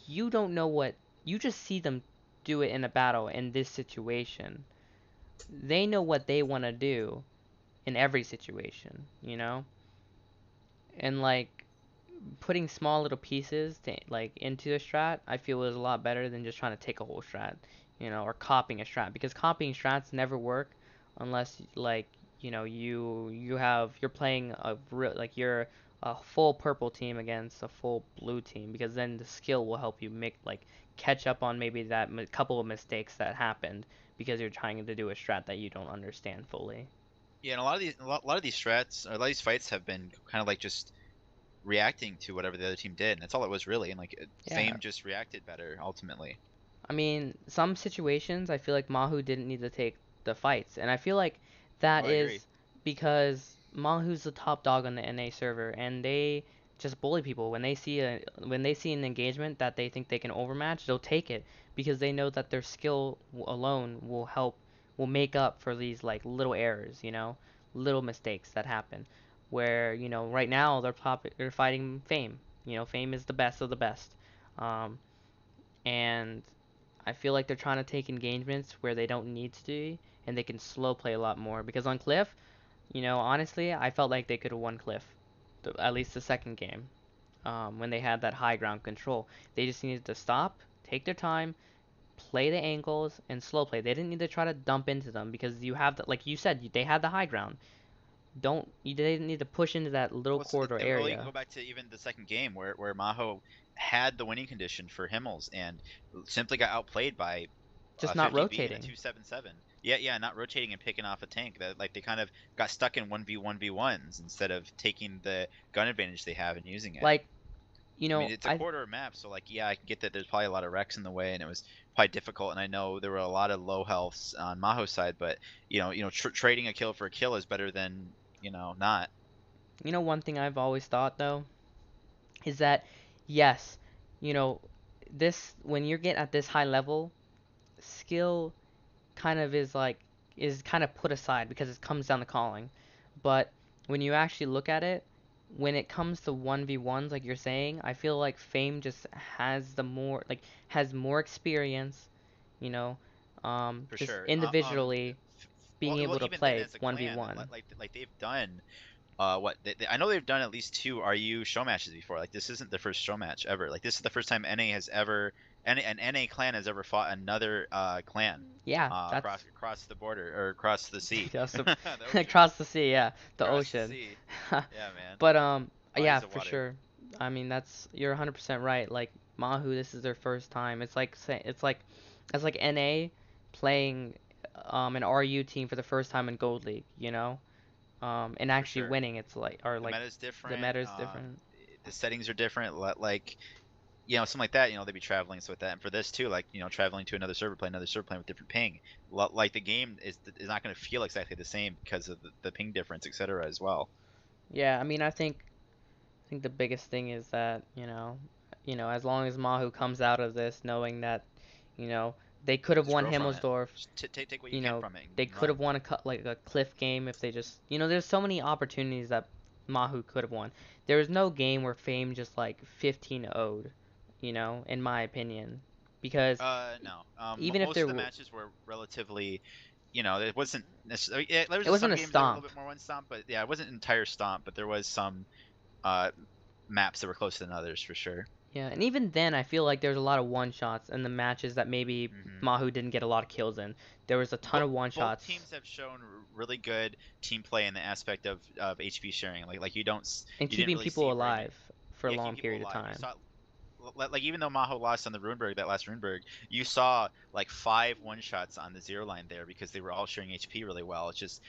you don't know what, you just see them do it in a battle in this situation. They know what they want to do in every situation, you know? And like putting small little pieces to like into a strat, I feel is a lot better than just trying to take a whole strat, you know, or copying a strat, because copying strats never work unless like, you know, you're playing a real, like you're a full purple team against a full blue team, because then the skill will help you make like catch up on maybe that couple of mistakes that happened because you're trying to do a strat that you don't understand fully. Yeah, and a lot of these strats, a lot of these fights have been kind of like just reacting to whatever the other team did, and that's all it was really. And like Yeah, Fame just reacted better ultimately. I mean, some situations I feel like Mahu didn't need to take the fights, and I feel like that Oh, I agree. is because Mahu's the top dog on the NA server, and they just bully people when they see an engagement that they think they can overmatch, they'll take it because they know that their skill alone will make up for these like little errors, you know, little mistakes that happen. Where, you know, right now they're fighting Fame. You know, Fame is the best of the best. Um, and I feel like they're trying to take engagements where they don't need to be, and they can slow play a lot more. Because on Cliff, you know, honestly, I felt like they could have won Cliff, at least the second game, when they had that high ground control. They just needed to stop, take their time, play the angles, and slow play. They didn't need to try to dump into them because you have the, like you said, they had the high ground. You didn't need to push into that little corridor Well, you can area. go back to even the second game where Maho had the winning condition for Himmels and simply got outplayed by Just not 50B and a rotating. 277. Yeah, yeah, not rotating and picking off a tank. That like they kind of got stuck in 1v1v1s instead of taking the gun advantage they have and using it. Like, you I mean, know, it's a corridor map, so like yeah, I can get that there's probably a lot of wrecks in the way and it was probably difficult, and I know there were a lot of low healths on Maho's side, but trading a kill for a kill is better than, not. one thing I've always thought though is that yes, you know, this when you're getting at this high level, skill kind of is kind of put aside because it comes down to calling. But when you actually look at it, when it comes to 1v1s like you're saying, I feel like Fame just has more experience, you know, For just sure. individually being Well, able to even then, play as a clan, 1v1. like they've done, I know they've done at least two RU show matches before. Like this isn't the first show match ever. Like this is the first time NA has ever, an NA clan has ever fought another clan, Yeah, across the border or across the sea, just the ocean, across the sea, yeah, the across the ocean. sea. Yeah, man, But yeah, bodies of for water. sure. I mean, you're 100% right. Like Mahu, this is their first time. It's like NA playing an RU team for the first time in Gold League, you know? And For actually sure. winning, it's like or The like meta's the different. meta is different. The settings are different. Like something like that, they'd be traveling so with that. And for this too, like, traveling to another server plane with different ping. Like the game is not going to feel exactly the same because of the ping difference, etc. as well. Yeah, I mean, I think the biggest thing is that, as long as Mahu comes out of this knowing that, you know, they could have Just won grow from it. Himmelsdorf. Just take what you you can know, from it they and could run. have won like a Cliff game if they just, there's so many opportunities that Mahu could have won. There was no game where Fame just like 15 0'd, in my opinion, because No. even if Most of there the were, matches were relatively, it wasn't necessarily. Yeah, there was it just wasn't some a games that were a little stomp. bit more one stomp, but yeah, it wasn't entire stomp, but there was some uh maps that were closer than others for sure. Yeah, and even then, I feel like there's a lot of one shots in the matches that maybe Hmm. Mahu didn't get a lot of kills in. There was a ton of one Both shots, teams have shown really good team play in the aspect of HP sharing. Like and you didn't keeping really people see very many. alive for a Yeah, keep long people period of alive. You time. saw like even though Maho lost on the Runeberg, that last Runeberg, you saw like five one shots on the zero line there because they were all sharing HP really well. It's just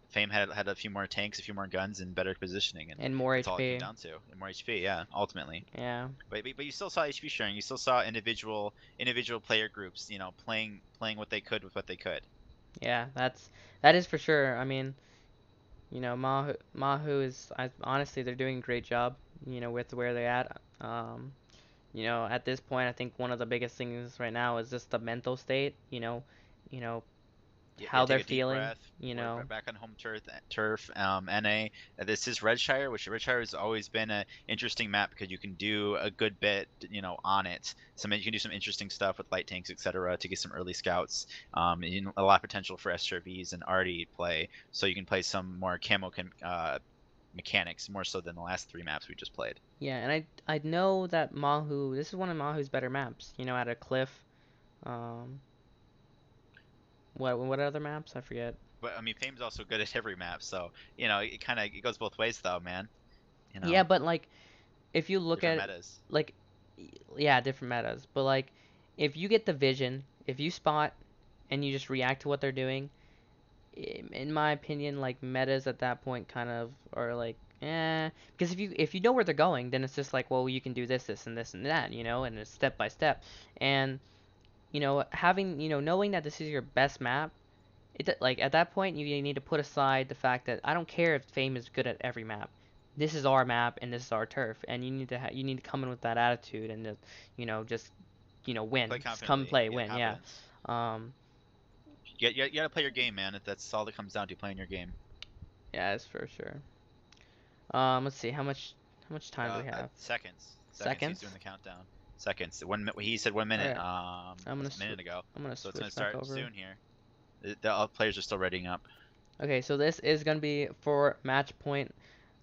Fame had a few more tanks, a few more guns, and better positioning, and And more that's all it came HP. down to. And more HP, yeah, ultimately. Yeah. But you still saw HP sharing. You still saw individual player groups, playing what they could with what they could. Yeah, that is for sure. I mean, Mahu honestly they're doing a great job, with where they're at. At this point, I think one of the biggest things right now is just the mental state. You know, Yeah, how take they're a deep feeling, breath. you We're know. back on home turf. NA. This is Redshire, which Redshire has always been an interesting map because you can do a good bit, on it. You can do some interesting stuff with light tanks, etc., to get some early scouts. A lot of potential for SRVs and arty play, so you can play some more mechanics more so than the last 3 maps we just played. Yeah, and I know that Mahu, this is one of Mahu's better maps, you know, at a cliff. Um, what other maps? I forget. But I mean, Fame's also good at every map, so it goes both ways though, man. Yeah, but like if you look Different at it, metas. like yeah, different metas, but like if you get the vision, if you spot and you just react to what they're doing, in my opinion, like metas at that point kind of are like, because if you know where they're going, then it's just like, well, you can do this, this, and this, and that, you know, and it's step by step. And having knowing that this is your best map, like at that point you need to put aside the fact that I don't care if Fame is good at every map. This is our map and this is our turf, and you need to come in with that attitude and just Play win, just come confidently. play, Yeah, win, yeah. confidence. Um, You gotta play your game, man. If that's all it comes down to, playing your game. yeah, that's for sure. Let's see how much time do we have? Seconds. Seconds. He's Seconds. doing the countdown. Seconds. He said 1 minute. Okay, A minute ago. I'm gonna So it's gonna switch back start over. soon here. The players are still readying up Okay, so this is gonna be for match point,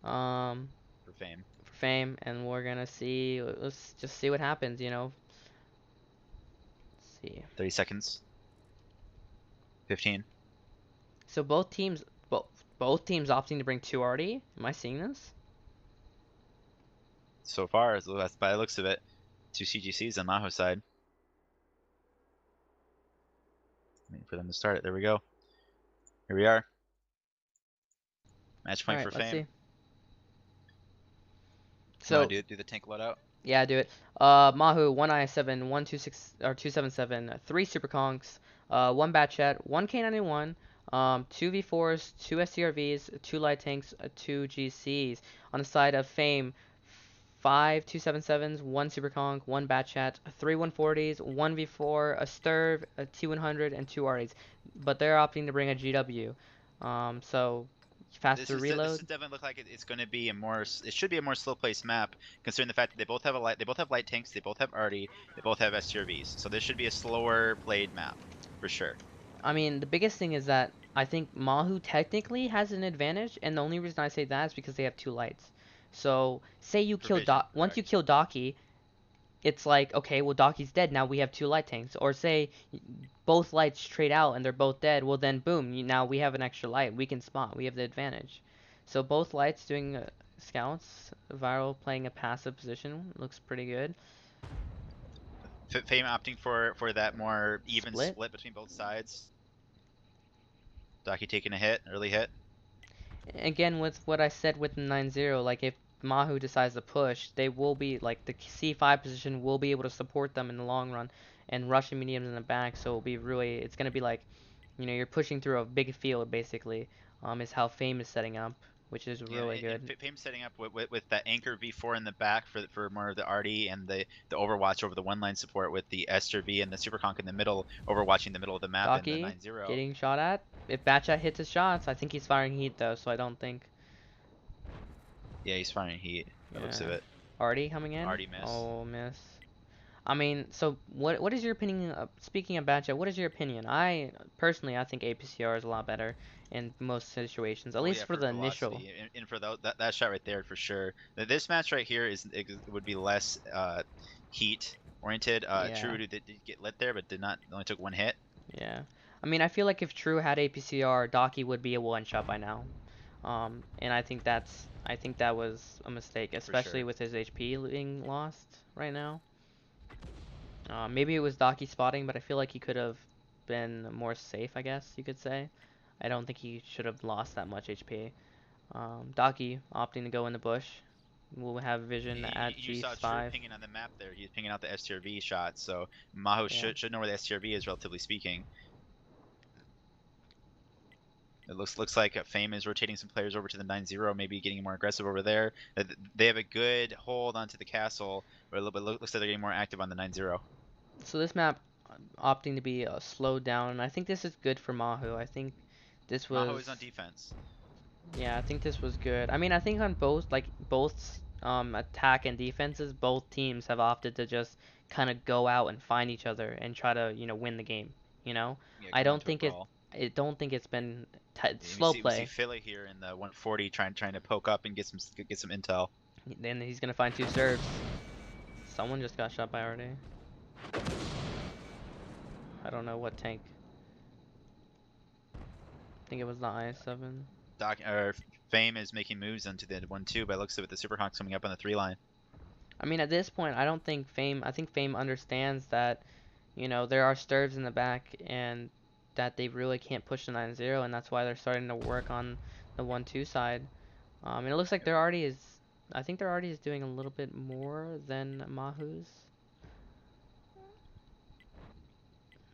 um, for Fame. for Fame, and we're gonna see. Let's just see what happens. Let's see. 30 seconds. 15. So both teams opting to bring two already. Am I seeing this? So far, that's by the looks of it. 2 CGCs on MAHOU side. Waiting for them to start it. There we go. Here we are. Match All point right, for let's Fame. see. You want So to do the tank loadout? yeah, do it. Mahu 1i7, 126 or 277, 3 Super Conks, 1 Batchat, 1K91, 2 V4s, 2 STRVs, 2 Light Tanks, 2 GCs. On the side of Fame, 5 277s, 1 Super Conk, 1 Batchat, 3 140s, 1 V4, a Sturv, a T100, and 2 Rs. But they're opting to bring a GW. So faster This reload. is definitely look like it's going to be a more. It should be a more slow-paced map, considering the fact that they both have they both have light tanks, they both have arty, they both have STRVs. So this should be a slower played map, for sure. I mean, the biggest thing is that I think Mahu technically has an advantage, and the only reason I say that is because they have two lights. So, say you kill Provision, Once you correct. kill Docky, it's like, okay, well, Docky's dead, now we have two light tanks. Or say both lights trade out and they're both dead, well, then boom, now we have an extra light. We can spot, we have the advantage. So, both lights doing scouts, Viral playing a passive position, looks pretty good. Fame opting for that more even Split. split between both sides. Docky taking a hit, early hit. Again, with what I said with the 9-0, like if Mahu decides to push, they will be like the C5 position will be able to support them in the long run, and Russian mediums in the back. So it's gonna be like, you're pushing through a big field basically. Is how Fame is setting up, which is Yeah, really and good. Fame setting up with that anchor V4 in the back for more of the arty and the Overwatch over the one line support with the Esther V and the Super Conk in the middle, overwatching the middle of the map in the Docky 9-0. getting shot at. If Batchat hits his shots, I think he's firing heat though, so I don't think. Yeah, he's firing heat. That looks of Yeah. it. Artie coming in. Arty miss. Oh, miss. I mean, so what is your opinion? Speaking of Batchat, what is your opinion? I personally, I think APCR is a lot better in most situations, at Oh least yeah, for for the initial. velocity and for that shot right there for sure. This match right here would be less heat oriented. Yeah, True did get lit there, but did not only took 1 hit yeah. I mean, I feel like if True had APCR, Docky would be a one shot by now. And I think that was a mistake, for especially sure. with his HP being lost right now. Maybe it was Docky spotting, but I feel like he could have been more safe, I guess you could say. I don't think he should have lost that much HP. Docky opting to go in the bush. We'll have vision at You saw True G5. pinging on the map there. He's pinging out the STRV shot, so MAHOU Yeah. should know where the STRV is, relatively speaking. It looks like Fame is rotating some players over to the 9-0, maybe getting more aggressive over there. They have a good hold onto the castle, but looks like they're getting more active on the 9-0. So this map, opting to be slowed down. And I think this is good for MAHOU. I think this MAHOU is on was, defense. yeah, I think this was good. I mean, I think on both attack and defenses, both teams have opted to just kind of go out and find each other and try to, win the game. You know, Yeah, I come down don't to a think brawl. I don't think it's been And slow we see play. Philly here in the 140 trying to poke up and get some intel. Then he's gonna find two serves. Someone just got shot by RD. I don't know what tank. I think it was the I-7. Fame is making moves into the 1-2, by looks of it. The Superhawks coming up on the 3 line. I mean, at this point, I don't think Fame. I think Fame understands that, there are stirves in the back and that they really can't push the 9-0, and that's why they're starting to work on the 1-2 side. And it looks like they're already is. I think they're already is doing a little bit more than MAHOU's.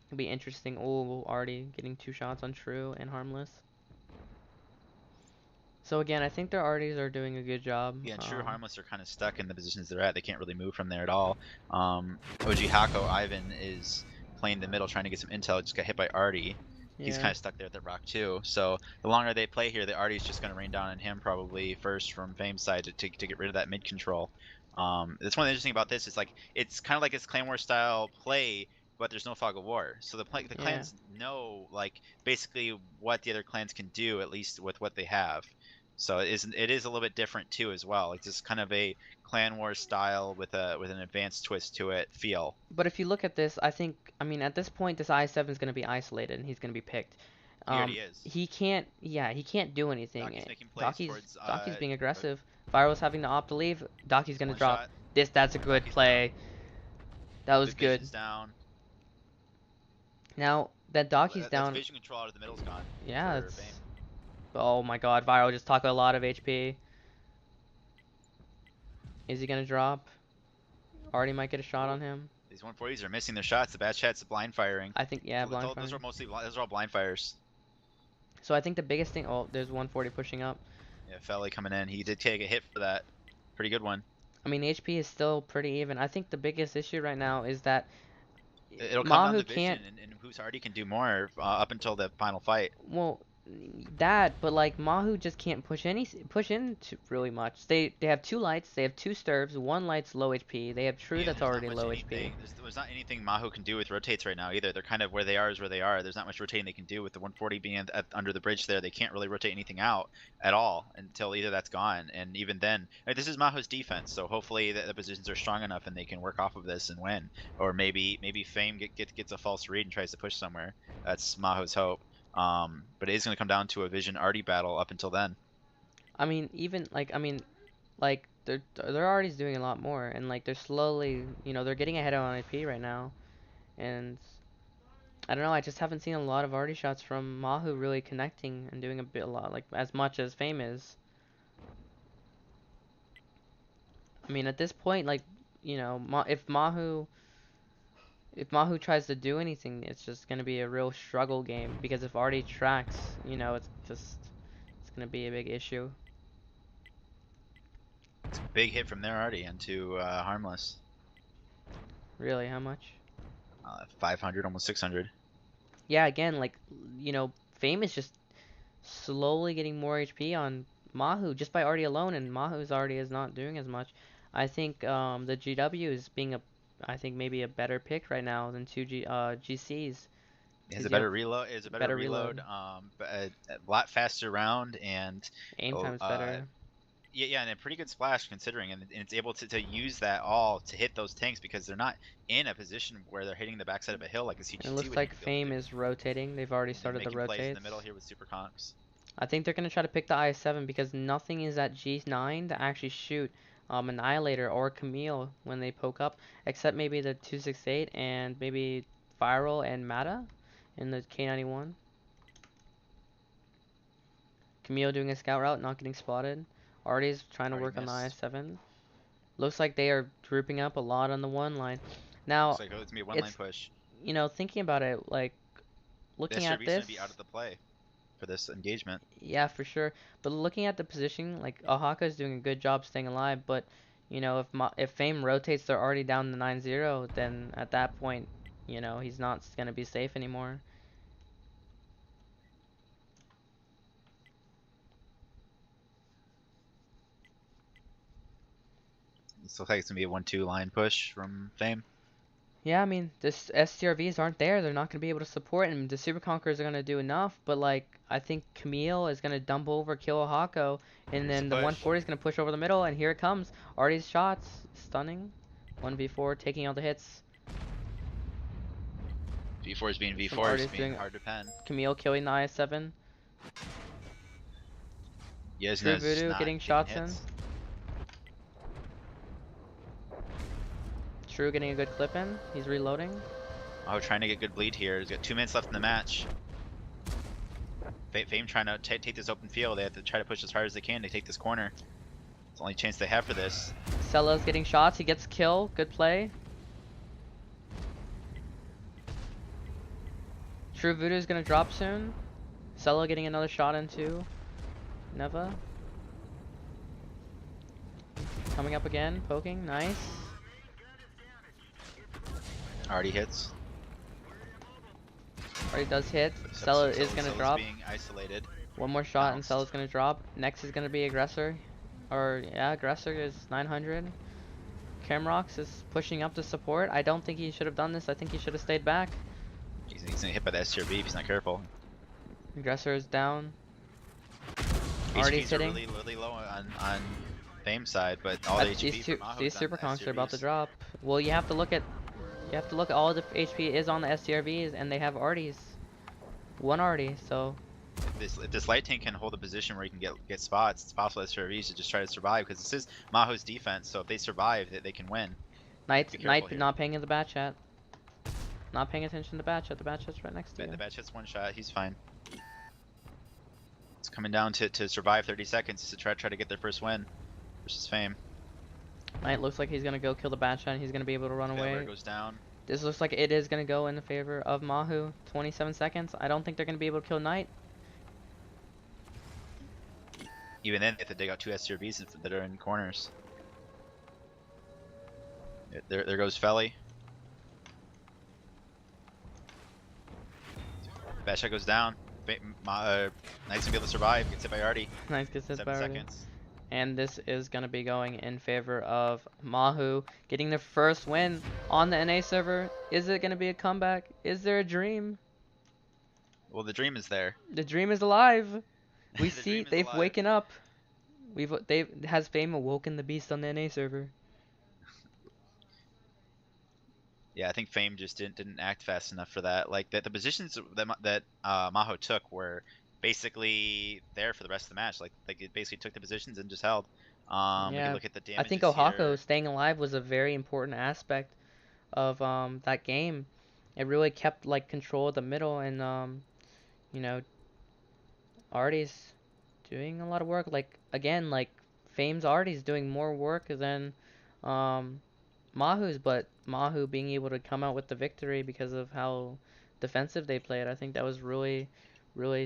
It'll be interesting. Oh, already getting two shots on True and Harmless. So again, I think their arties are doing a good job. Yeah, and True Harmless are kind of stuck in the positions they're at. They can't really move from there at all. OG Hako, Ivan, is playing the middle trying to get some intel. Just got hit by Artie. He's Yeah, kind of stuck there at the rock too. So the longer they play here, the Artie's just going to rain down on him probably first from Fame's side to get rid of that mid control. That's one of the interesting about this is like it's kind of like this Clan War style play, but there's no fog of war. So the yeah. clans know like basically what the other clans can do at least with what they have. So it is a little bit different too as well. It's just kind of a Clan War style with an advanced twist to it feel. But if you look at this, I mean, at this point, this I-7 is going to be isolated and he's going to be picked. He already is. He can't, yeah, he can't do anything. Doki's making plays Doki's, towards Doki's being aggressive. Viro's having to opt to leave. Doki's going to one drop. shot. That's a good Doki's down. play. That was The good. vision's down. Now that Doki's That's down, vision control out of the middle's gone yeah, for it's, Fame. oh my God, Viro just took a lot of HP. Is he going to drop? Already might get a shot on him. These 140s are missing their shots. The bad chat's blind firing. I think, yeah, blind Those fire. are those are all blind fires. So I think the biggest thing, oh, there's 140 pushing up. Yeah, Felly coming in. He did take a hit for that. Pretty good one. I mean, HP is still pretty even. I think the biggest issue right now is that It'll come down MAHOU to vision can't. and whose already can do more up until the final fight. Well, that, but like MAHOU just can't push into really much. They have two lights, they have two stirves, one light's low HP. They have True Yeah, that's there's not already much low anything. HP. There's not anything MAHOU can do with rotates right now either. They're kind of where they are is where they are. There's not much rotating they can do with the 140 being under the bridge there. They can't really rotate anything out at all until either that's gone. And even then, this is MAHOU's defense, so hopefully the positions are strong enough and they can work off of this and win. Or maybe Fame gets a false read and tries to push somewhere. That's MAHOU's hope. But it is going to come down to a Vision Artie battle up until then. I mean, even like they're already doing a lot more, and like they're slowly, they're getting ahead on IP right now, and I don't know. I just haven't seen a lot of arty shots from MAHOU really connecting and doing a lot, like as much as Fame is. I mean, at this point, like, if MAHOU tries to do anything, it's just gonna be a real struggle game because if Artie tracks, it's gonna be a big issue. Big hit from there Artie into Harmless. Really, how much? 500, almost 600. Yeah, again, like, Fame is just slowly getting more HP on MAHOU just by Artie alone, and MAHOU's Artie is not doing as much. I think the GW is I think maybe a better pick right now than two GCs. It has 'Cause a you have better reload. It has a better better reload. reload. A lot faster round and Aim time's better. yeah, and a pretty good splash considering, and it's able to use that all to hit those tanks because they're not in a position where they're hitting the backside of a hill like a And it CGT looks would like be able to Fame do. is rotating. They've already They're started the making plays in the rotates. middle here with super conks. I think they're gonna try to pick the I7 because nothing is at G9 to actually shoot Annihilator or Camille when they poke up, except maybe the 268 and maybe Viral and Mata in the K91. Camille doing a scout route, not getting spotted. Artie's trying to Already work on the missed. I7. Looks like they are grouping up a lot on the one line. Looks Now, like it's gonna be a one line it's, push. thinking about it, like, looking This at Reese gonna this, be out of the play for this engagement. yeah, for sure. But looking at the position, like Oaxaca is doing a good job staying alive. But if Fame rotates, they're already down to 9-0. Then at that point, You know, he's not gonna be safe anymore. This looks like it's gonna be a 1-2 line push from Fame. Yeah, I mean, this STRVs aren't there. They're not going to be able to support, and the Super Conquerors are going to do enough. But, like, I think Camille is going to dump over, kill a Hako, and Here's the then the push. 140 is going to push over the middle, and here it comes. Artie's shots, stunning. 1v4, taking all the hits. V4 is being Some V4 is artists being doing hard to pen. Camille killing the IS-7. True Yesna's just Voodoo not getting getting shots in. hits. True getting a good clip in. He's reloading. Oh, trying to get good bleed here. He's got 2 minutes left in the match. Fame trying to take this open field. They have to try to push as hard as they can to take this corner. It's the only chance they have for this. Cella's getting shots. He gets a kill. Good play. True Voodoo is going to drop soon. Cella getting another shot into Neva. Coming up again, poking, nice. Already hits. Already does hit. So- Cella so- is so- gonna Cella's drop. being isolated. One more shot and Bounced. Cella's gonna drop. Next is gonna be Aggressor. Or, yeah, Aggressor is 900. Camrox is pushing up to support. I don't think he should have done this. I think he should have stayed back. He's gonna get hit by the STRB if he's not careful. Aggressor is down. HPs Already are sitting. really low on Fame's side, but all the HP These from MAHOU these is on super the conks are about to STRBs. drop. Well, you have to look at all the HP is on the STRVs, and they have Arties. One Artie, so If this light tank can hold a position where he can get spots, it's possible that STRVs should just try to survive because this is MAHOU's defense. So if they survive, they can win. Knight Be careful here. not paying in the bat chat. Not paying attention to the bat chat. The bat chat's right next to you. The batch hits one shot. He's fine. It's coming down to survive 30 seconds to try to get their first win versus Fame. Knight looks like he's gonna go kill the bat chat and he's gonna be able to run Failware away. goes down. This looks like it is gonna go in the favor of MAHOU. 27 seconds. I don't think they're gonna be able to kill Knight. Even then, they have to dig out 2 STRVs that are in corners. There goes Felly. Batch shot goes down. Knight's gonna be able to survive. Gets hit by Artie. Knight gets hit 7 by Artie. seconds. And this is gonna be going in favor of MAHOU getting their first win on the NA server. Is it gonna be a comeback? Is there a dream? Well, the dream is there. The dream is alive. We The see dream is they've alive. waken up. Has Fame awoken the beast on the NA server? Yeah, I think Fame just didn't act fast enough for that. Like the positions that MAHOU took were basically there for the rest of the match. Like it basically took the positions and just held. We Yeah, can look at the I damages think here. Ohako staying alive was a very important aspect of that game. It really kept like control of the middle, and you know, Artie's doing a lot of work. Like again, like Fame's Artie's doing more work than MAHOU's, but MAHOU being able to come out with the victory because of how defensive they played. I think that was really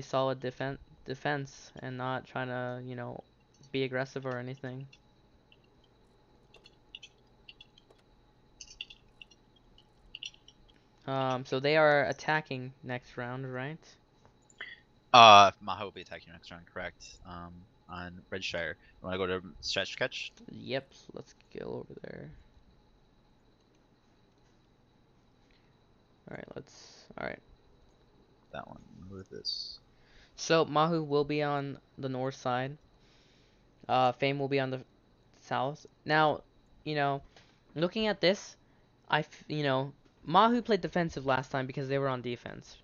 solid defense and not trying to, you know, be aggressive or anything. So they are attacking next round, right? MAHOU will be attacking next round, correct? On Redshire. You want to go to stretch catch? Yep, let's go over there. Alright. That one. With this. So MAHOU will be on the north side. Fame will be on the south. Now, you know, looking at this, you know, MAHOU played defensive last time because they were on defense.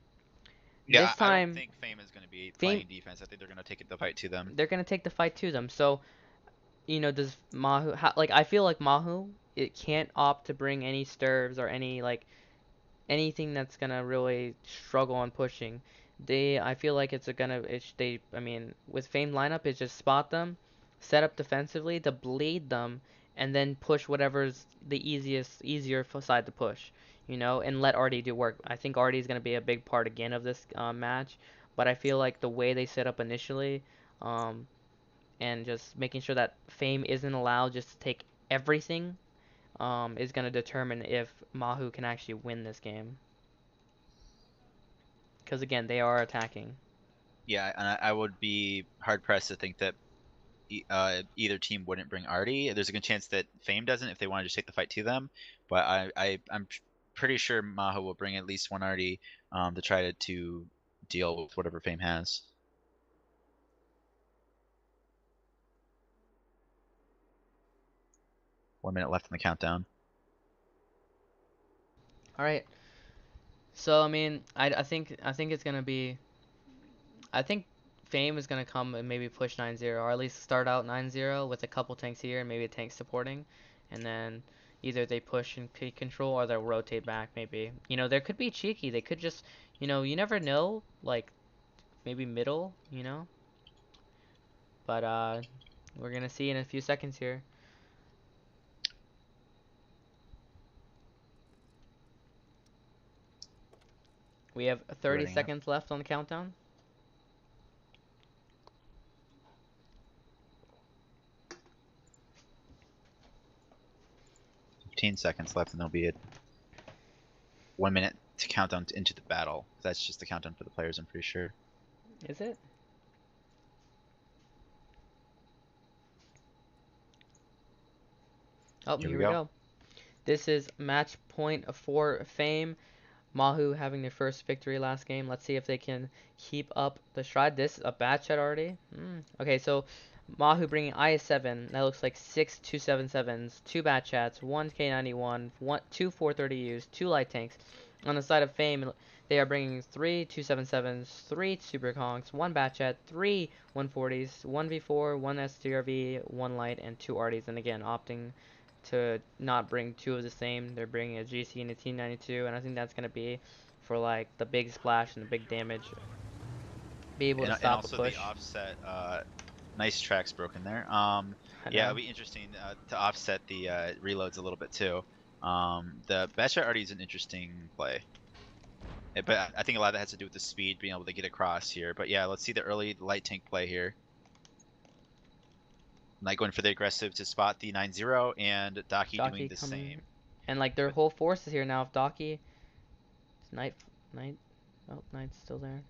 Yeah, This I time, don't think Fame is going to be playing defense. I think they're going to take the fight to them. they're gonna take the fight to them. So, you know, does MAHOU like? I feel like MAHOU it can't opt to bring any stirves or any like anything that's gonna really struggle on pushing. I feel like I mean, with Fame lineup, it's just spot them, set up defensively to bleed them, and then push whatever's the easier side to push, you know, and let Artie do work. I think Artie is gonna be a big part again of this match, but I feel like the way they set up initially, and just making sure that Fame isn't allowed just to take everything, is gonna determine if MAHOU can actually win this game. Because again, they are attacking. Yeah, and I would be hard pressed to think that either team wouldn't bring Artie. There's a good chance that Fame doesn't if they want to just take the fight to them. But I'm pretty sure Maho will bring at least one Artie to try to deal with whatever Fame has. 1 minute left in the countdown. All right. So I mean, I think it's gonna be. I think Fame is gonna come and maybe push 9-0, or at least start out 9-0 with a couple tanks here and maybe a tank supporting, and then either they push and take control or they'll rotate back. Maybe there could be cheeky. They could just you never know, like maybe middle. But we're gonna see in a few seconds here. We have 30 Loading up. seconds left on the countdown. 15 seconds left, and there'll be a 1 minute to countdown into the battle. That's just the countdown for the players, I'm pretty sure. Is it? Oh, Here here we we go. go. This is match point for Fame. MAHOU having their first victory last game. Let's see if they can keep up the stride. This a bad chat already. Okay, so MAHOU bringing IS-7. That looks like 6 277s, 2 bad chats, 1 K91, 2 430Us, 2 light tanks. On the side of Fame, they are bringing 3 277s, 3 super conks, 1 bad chat, 3 140s, 1 V4, 1 STRV, 1 light, and 2 arties. And again, opting to not bring 2 of the same. They're bringing a GC and a T92, and I think that's going to be for like the big splash and the big damage. Be able to And stop a also push. the offset, nice tracks broken there. I Yeah, know. it'll be interesting to offset the reloads a little bit too. The Batshot already is an interesting play. But I think a lot of that has to do with the speed, being able to get across here. But yeah, let's see the early light tank play here. Knight going for the aggressive to spot the 9-0, and Daki doing Docky the coming, same. and like their But whole force is here now. If Docky, Knight, Knight, oh, Knight's still there.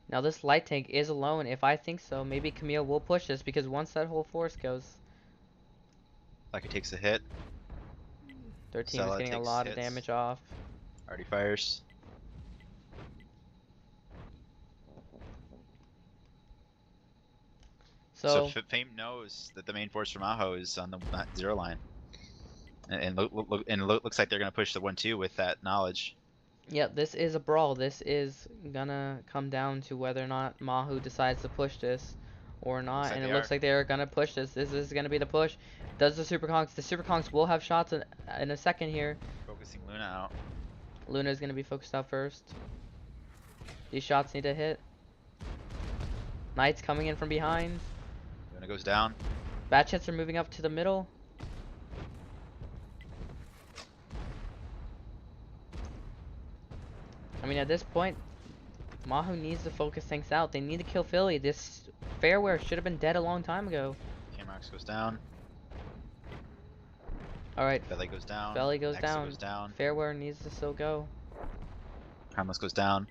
Now this light tank is alone. If I think so, maybe Camille will push this because once that whole force goes, Daki takes a hit. their team is Sella getting a takes lot of hits. damage off. Already fires. So So Fame knows that the main force from Aho is on the 0 line. And looks like they're going to push the 1-2 with that knowledge. yeah, this is a brawl. This is gonna come down to whether or not MAHOU decides to push this or Looks not, like and it they looks are. like they're gonna push this. This is gonna be the push. Does the Super Conks? The Super Conks will have shots in a second here. Focusing Luna out. Luna is gonna be focused out first. These shots need to hit. Knight's coming in from behind. Luna goes down. Batchets are moving up to the middle. I mean, at this point, MAHOU needs to focus things out. They need to kill Philly. This Fairware should have been dead a long time ago. Camrox goes down. Alright, Belly goes down. Belly goes Hexa down. goes down. Fairware needs to still go. Harmless goes down.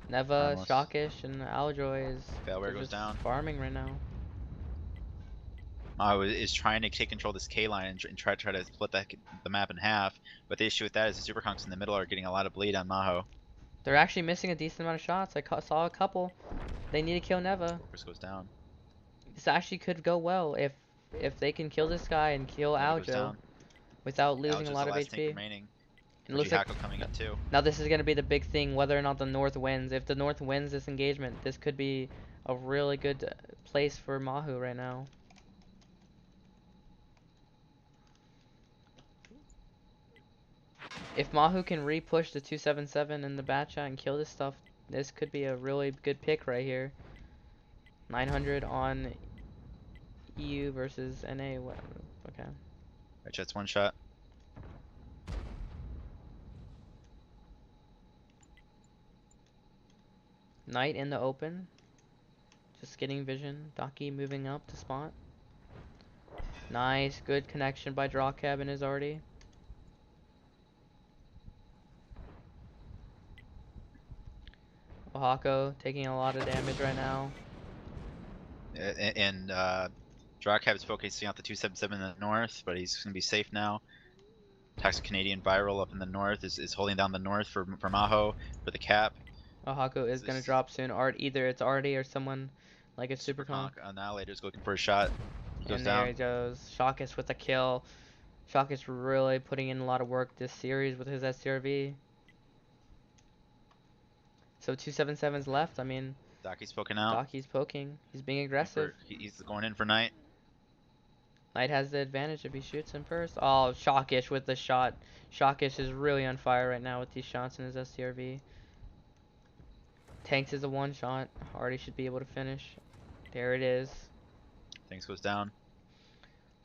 Neva, Harmless. Shockish, and Aljoy Failware they're goes just down. farming right now. Is trying to take control of this K line and try to split the map in half. But the issue with that is the Super Conks in the middle are getting a lot of bleed on Maho. They're actually missing a decent amount of shots. I saw a couple. They need to kill Neva. Focus goes down. This actually could go well if they can kill this guy and kill Neva goes Aljo down. without losing Aljo's a lot the of last tank HP. remaining. It looks like coming in too. now this is going to be the big thing, whether or not the North wins. If the North wins this engagement, this could be a really good place for MAHOU right now. If MAHOU can re-push the 277 in the batch and kill this stuff, this could be a really good pick right here. 900 on EU versus NA. Okay. Right, Jets one shot. Knight in the open. Just getting vision. Daki moving up to spot. Nice, good connection by Drawcab and his already. Oaxaca taking a lot of damage right now. And Drawcap's focusing out the 277 in the north, but he's going to be safe now. Toxic Canadian Viral up in the north is holding down the north for MAHOU for the cap. Oaxaca is gonna drop soon. Either it's Artie or someone like a Super Kong. Annihilator's looking for a shot. He goes And down. there he goes. Shockus with a kill. Shockus really putting in a lot of work this series with his SCRV. So 277's left. I mean, Daki's poking out. Daki's poking. He's being aggressive. He's going in for Knight. Knight has the advantage if he shoots him first. Oh, Shockish with the shot. Shockish is really on fire right now with these shots in his SCRV. Tanks is a one shot. Artie should be able to finish. There it is. Tanks goes down.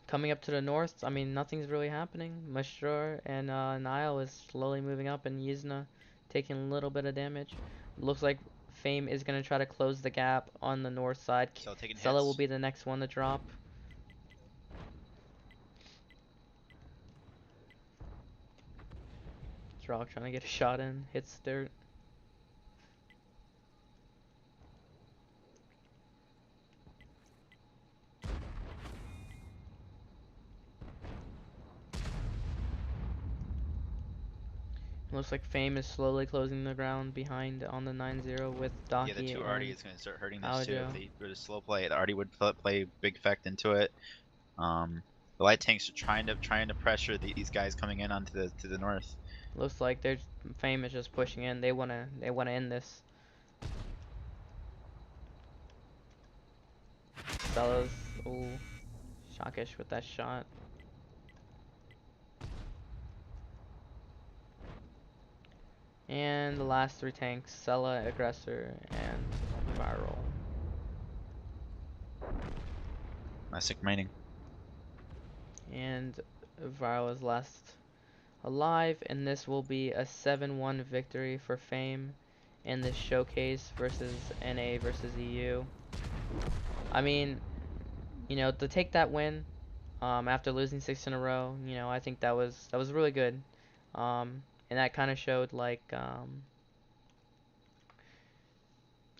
Coming up to the north, I mean, nothing's really happening. Mashur and Nile is slowly moving up, and Yuzna taking a little bit of damage. Looks like Fame is going to try to close the gap on the north side. Sella will be the next one to drop. Drog trying to get a shot in, hits dirt. Looks like Fame is slowly closing the ground behind on the 9-0 with Daki. Yeah, the 2 Artie is going to start hurting this Aljo. too. If they were to slow play, the Artie would play big effect into it. The light tanks are trying to pressure these guys coming in onto the north. Looks like their Fame is just pushing in. They wanna end this. Stella's Shockish with that shot. And the last 3 tanks, Sella, Aggressor, and Viral. Last 6 remaining. And Viral is last alive, and this will be a 7-1 victory for Fame in this showcase versus NA versus EU. I mean, you know, to take that win after losing 6 in a row, you know, I think that was really good. And that kind of showed like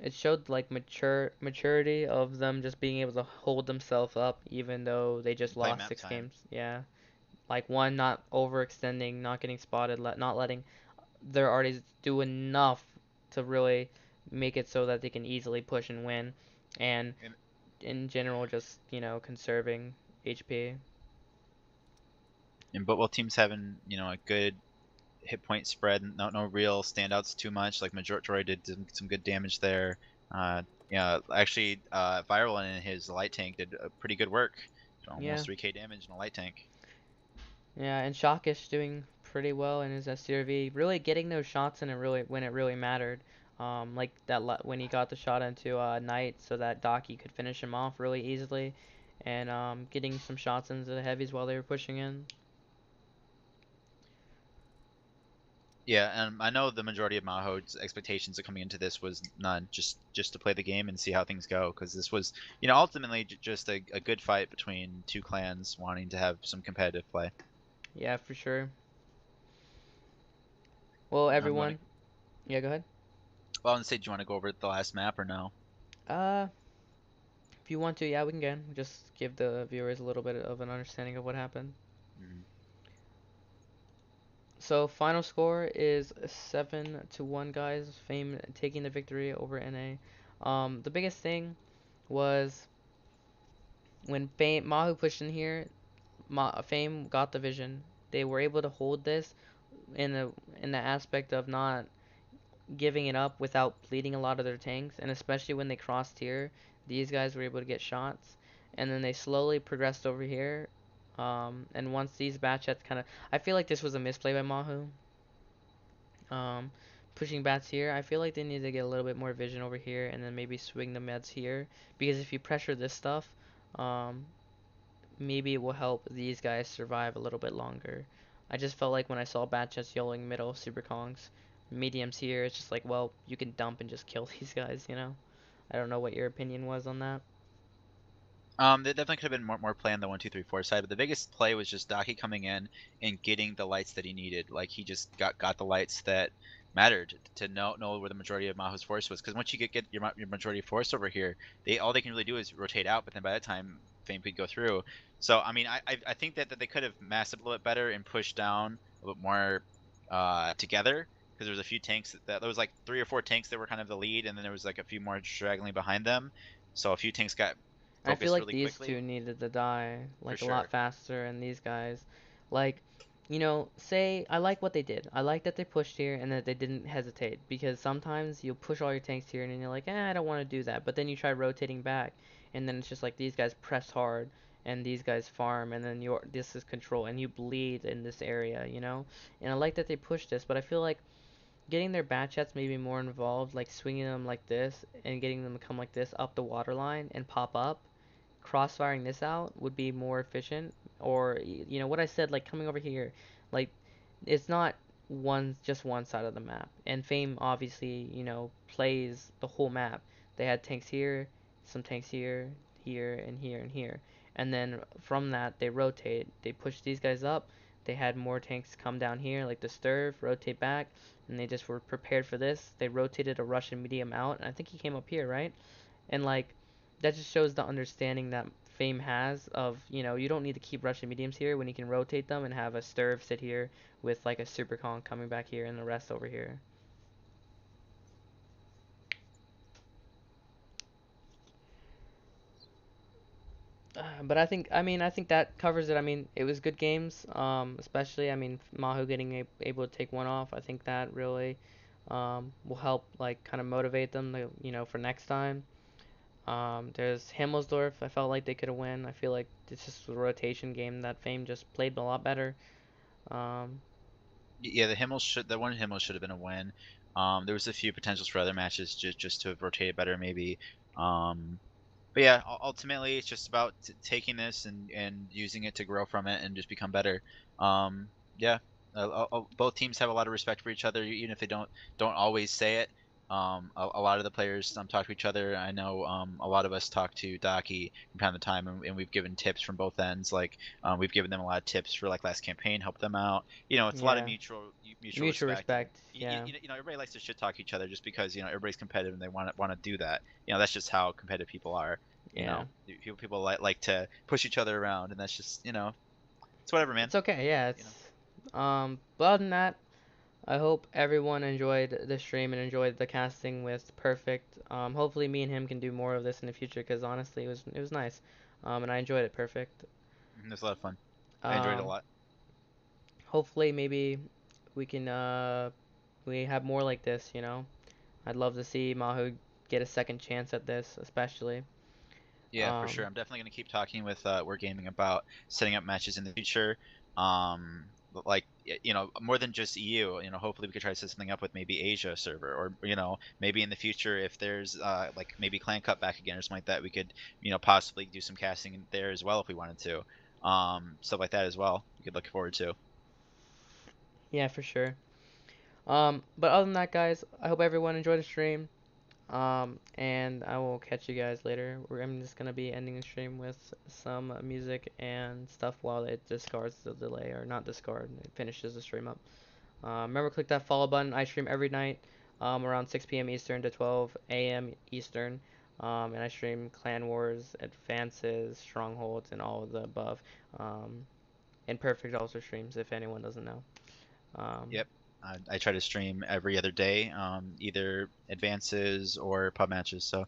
it showed like maturity of them just being able to hold themselves up even though they just lost 6 games. Yeah. Like one, not overextending, not getting spotted, not letting their artists do enough to really make it so that they can easily push and win, and in general just, you know, conserving HP. And both teams having, you know, a good hit point spread, no real standouts too much. Like Majority did some good damage there. Yeah, actually, Viral and his light tank did pretty good work. Almost 3k damage in a light tank. Yeah, and Shockish doing pretty well in his SCRV, really getting those shots in when it really mattered. Like that when he got the shot into Knight so that Daki could finish him off really easily, and getting some shots into the heavies while they were pushing in. Yeah, and I know the majority of MAHOU's expectations of coming into this was none, just to play the game and see how things go, because this was, you know, ultimately just a good fight between 2 clans wanting to have some competitive play. Yeah, for sure. Well, everyone. Yeah, go ahead. Well, I was gonna say, do you want to go over the last map or no? If you want to, yeah, we can just give the viewers a little bit of an understanding of what happened. So final score is 7-1, guys. Fame taking the victory over NA. The biggest thing was when MAHOU pushed in here, Fame got the vision. They were able to hold this in the aspect of not giving it up without bleeding a lot of their tanks, and especially when they crossed here, these guys were able to get shots, and then they slowly progressed over here. And once these batchets I feel like this was a misplay by MAHOU. Pushing bats here, I feel like they need to get a little bit more vision over here, and then maybe swing the meds here, because if you pressure this stuff, maybe it will help these guys survive a little bit longer. I just felt like when I saw batchets yelling middle super kongs, mediums here, it's just like, well, you can dump and just kill these guys, you know? I don't know what your opinion was on that. There definitely could have been more play on the 1, 2, 3, 4 side, but the biggest play was just Daki coming in and getting the lights that he needed. Like he just got the lights that mattered to know where the majority of Maho's force was. Because once you get your majority force over here, all they can really do is rotate out. But then by that time, Fame could go through. So I mean, I think that they could have massed up a little bit better and pushed down a little bit more together. Because there was a few tanks there was like 3 or 4 tanks that were kind of the lead, and then there was like a few more straggling behind them. So a few tanks got I feel focused like really these quickly. two needed to die For like a lot sure. faster, and these guys, like, say I like what they did. I like that they pushed here and that they didn't hesitate because sometimes you'll push all your tanks here and then you're like, I don't want to do that. But then you try rotating back, and then it's just like these guys press hard and these guys farm, and then this is control and you bleed in this area. And I like that they pushed this, but I feel like getting their bat chats maybe more involved, like swinging them like this and getting them to come like this up the water line and pop up, crossfiring this out would be more efficient. Or what I said, like coming over here, like it's not just one side of the map. And Fame obviously plays the whole map. They had tanks here, some tanks here, here, and here, and here. And then from that they rotate. They push these guys up. They had more tanks come down here, like the Sturv, rotate back, and they just were prepared for this. They rotated a Russian medium out, and I think he came up here, right? And like that just shows the understanding that Fame has of, you don't need to keep Russian mediums here when you can rotate them and have a Sturv sit here with like a Super Kong coming back here and the rest over here. But I think that covers it. I mean, it was good games. Especially, I mean, Mahu getting able to take one off. I think that really will help, like, kind of motivate them, for next time. There's Himmelsdorf. I felt like they could have win. I feel like it's just a rotation game that Fame just played a lot better. Um, Yeah, the one Himmel should have been a win. There was a few potentials for other matches just to have rotated better maybe. Um, but yeah, ultimately it's just about taking this and using it to grow from it and just become better. Yeah, both teams have a lot of respect for each other, even if they don't always say it. A lot of the players talk to each other. I know a lot of us talk to Daki from time to time, and we've given tips from both ends. Like we've given them a lot of tips for like last campaign, help them out. It's a lot of yeah, mutual mutual respect, and respect. Yeah, everybody likes to shit talk each other just because everybody's competitive and they want to do that. That's just how competitive people are. yeah. People like to push each other around, and that's just it's whatever, man. It's okay. Yeah, You know. but other than that, I hope everyone enjoyed the stream and enjoyed the casting with Perfect. Hopefully me and him can do more of this in the future because honestly it was nice. And I enjoyed it. Perfect. It was a lot of fun. I enjoyed it a Um, lot. hopefully maybe we can we have more like this. I'd love to see Mahu get a second chance at this, especially. Yeah, for sure. Um, I'm definitely gonna keep talking with Wargaming about setting up matches in the future. Like more than just EU. Hopefully we could try to set something up with maybe Asia server, or maybe in the future if there's like maybe Clan Cup back again or something like that, we could possibly do some casting in there as well if we wanted to. Stuff like that as well. We could look forward to. yeah, for sure. But other than that, guys, I hope everyone enjoyed the stream. And I will catch you guys later. I'm just gonna be ending the stream with some music and stuff while it discards the delay, or not discard, it finishes the stream up. Remember, click that follow button. I stream every night, around 6 p.m. Eastern to 12 a.m. Eastern. And I stream Clan Wars, Advances, Strongholds, and all of the above. And Perfect also streams, if anyone doesn't know. Um, Yep. I try to stream every other day, either advances or pub matches. So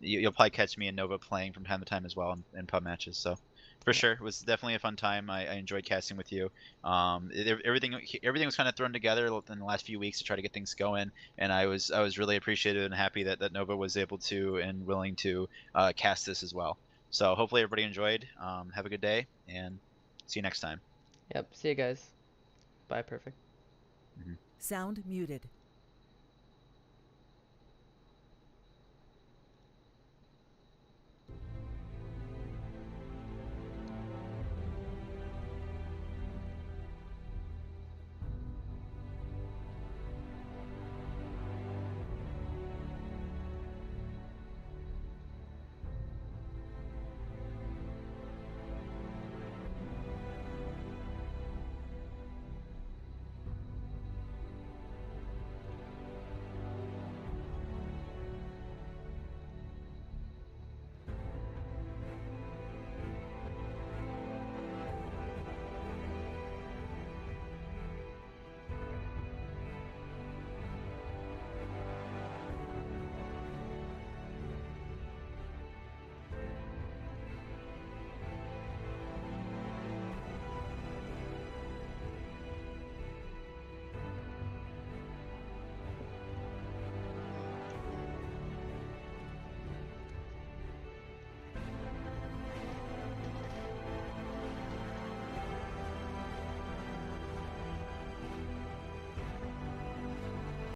you'll probably catch me and Nova playing from time to time as well in pub matches. So for yeah. sure, it was definitely a fun time. I enjoyed casting with you. Everything was kind of thrown together in the last few weeks to try to get things going, and I was really appreciative and happy that Nova was able to and willing to cast this as well. So hopefully everybody enjoyed. Have a good day and see you next time. Yep. See you guys. Bye. Perfect. Mhm. Sound muted.